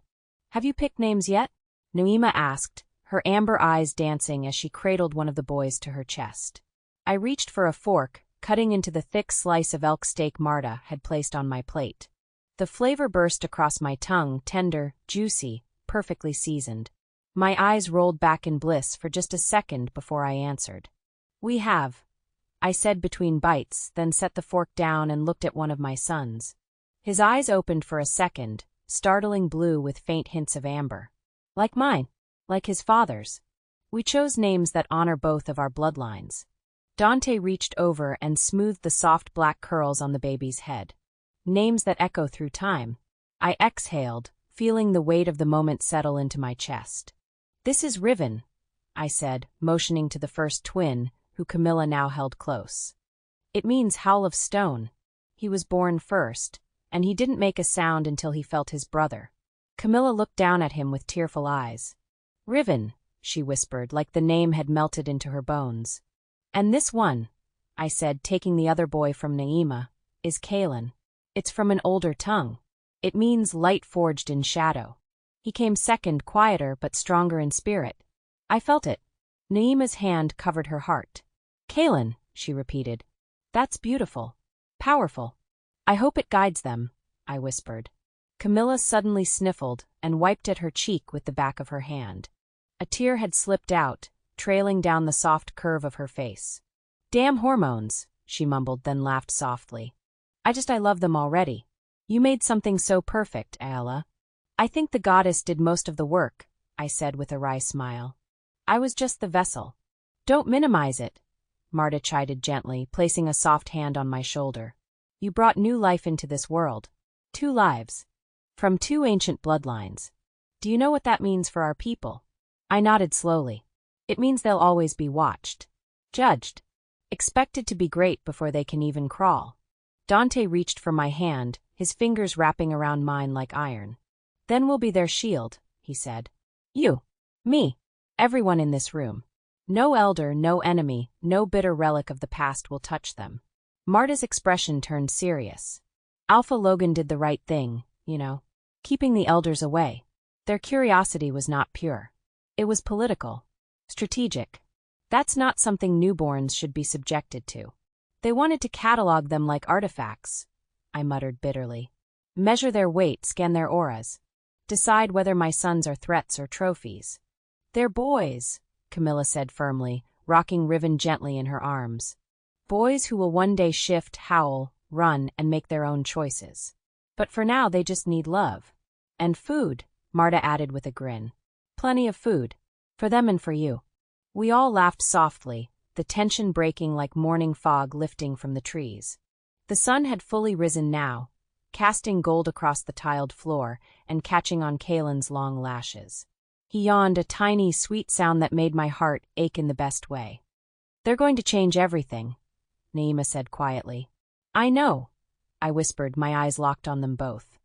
"Have you picked names yet?" Naima asked, her amber eyes dancing as she cradled one of the boys to her chest. I reached for a fork, cutting into the thick slice of elk steak Marta had placed on my plate. The flavor burst across my tongue, tender, juicy, perfectly seasoned. My eyes rolled back in bliss for just a second before I answered. "We have," I said between bites, then set the fork down and looked at one of my sons. His eyes opened for a second, startling blue with faint hints of amber. "Like mine. Like his father's. We chose names that honor both of our bloodlines." Dante reached over and smoothed the soft black curls on the baby's head. "Names that echo through time." I exhaled, feeling the weight of the moment settle into my chest. "This is Riven," I said, motioning to the first twin, who Camilla now held close. "It means Howl of Stone. He was born first, and he didn't make a sound until he felt his brother." Camilla looked down at him with tearful eyes. "Riven," she whispered, like the name had melted into her bones. "And this one," I said, taking the other boy from Naima, "is Kalen. It's from an older tongue. It means light forged in shadow. He came second, quieter but stronger in spirit." I felt it. Naima's hand covered her heart. "Kalen," she repeated. "That's beautiful. Powerful. I hope it guides them," I whispered. Camilla suddenly sniffled and wiped at her cheek with the back of her hand. A tear had slipped out, trailing down the soft curve of her face. "Damn hormones," she mumbled, then laughed softly. I love them already. You made something so perfect, Ayala." "I think the goddess did most of the work," I said with a wry smile. "I was just the vessel." "Don't minimize it," Marta chided gently, placing a soft hand on my shoulder. You brought new life into this world. 2 lives. From 2 ancient bloodlines. Do you know what that means for our people? I nodded slowly. It means they'll always be watched. Judged. Expected to be great before they can even crawl. Dante reached for my hand, his fingers wrapping around mine like iron. Then we'll be their shield, he said. You. Me. Everyone in this room. No elder, no enemy, no bitter relic of the past will touch them. Marta's expression turned serious. Alpha Logan did the right thing, you know, keeping the elders away. Their curiosity was not pure. It was political. Strategic. That's not something newborns should be subjected to. They wanted to catalog them like artifacts, I muttered bitterly. Measure their weight, scan their auras. Decide whether my sons are threats or trophies. They're boys, Camilla said firmly, rocking Riven gently in her arms. Boys who will one day shift, howl, run, and make their own choices. But for now they just need love. And food, Marta added with a grin. Plenty of food. For them and for you. We all laughed softly, the tension breaking like morning fog lifting from the trees. The sun had fully risen now, casting gold across the tiled floor and catching on Kalen's long lashes. He yawned, a tiny, sweet sound that made my heart ache in the best way. They're going to change everything, Naima said quietly. I know, I whispered, my eyes locked on them both.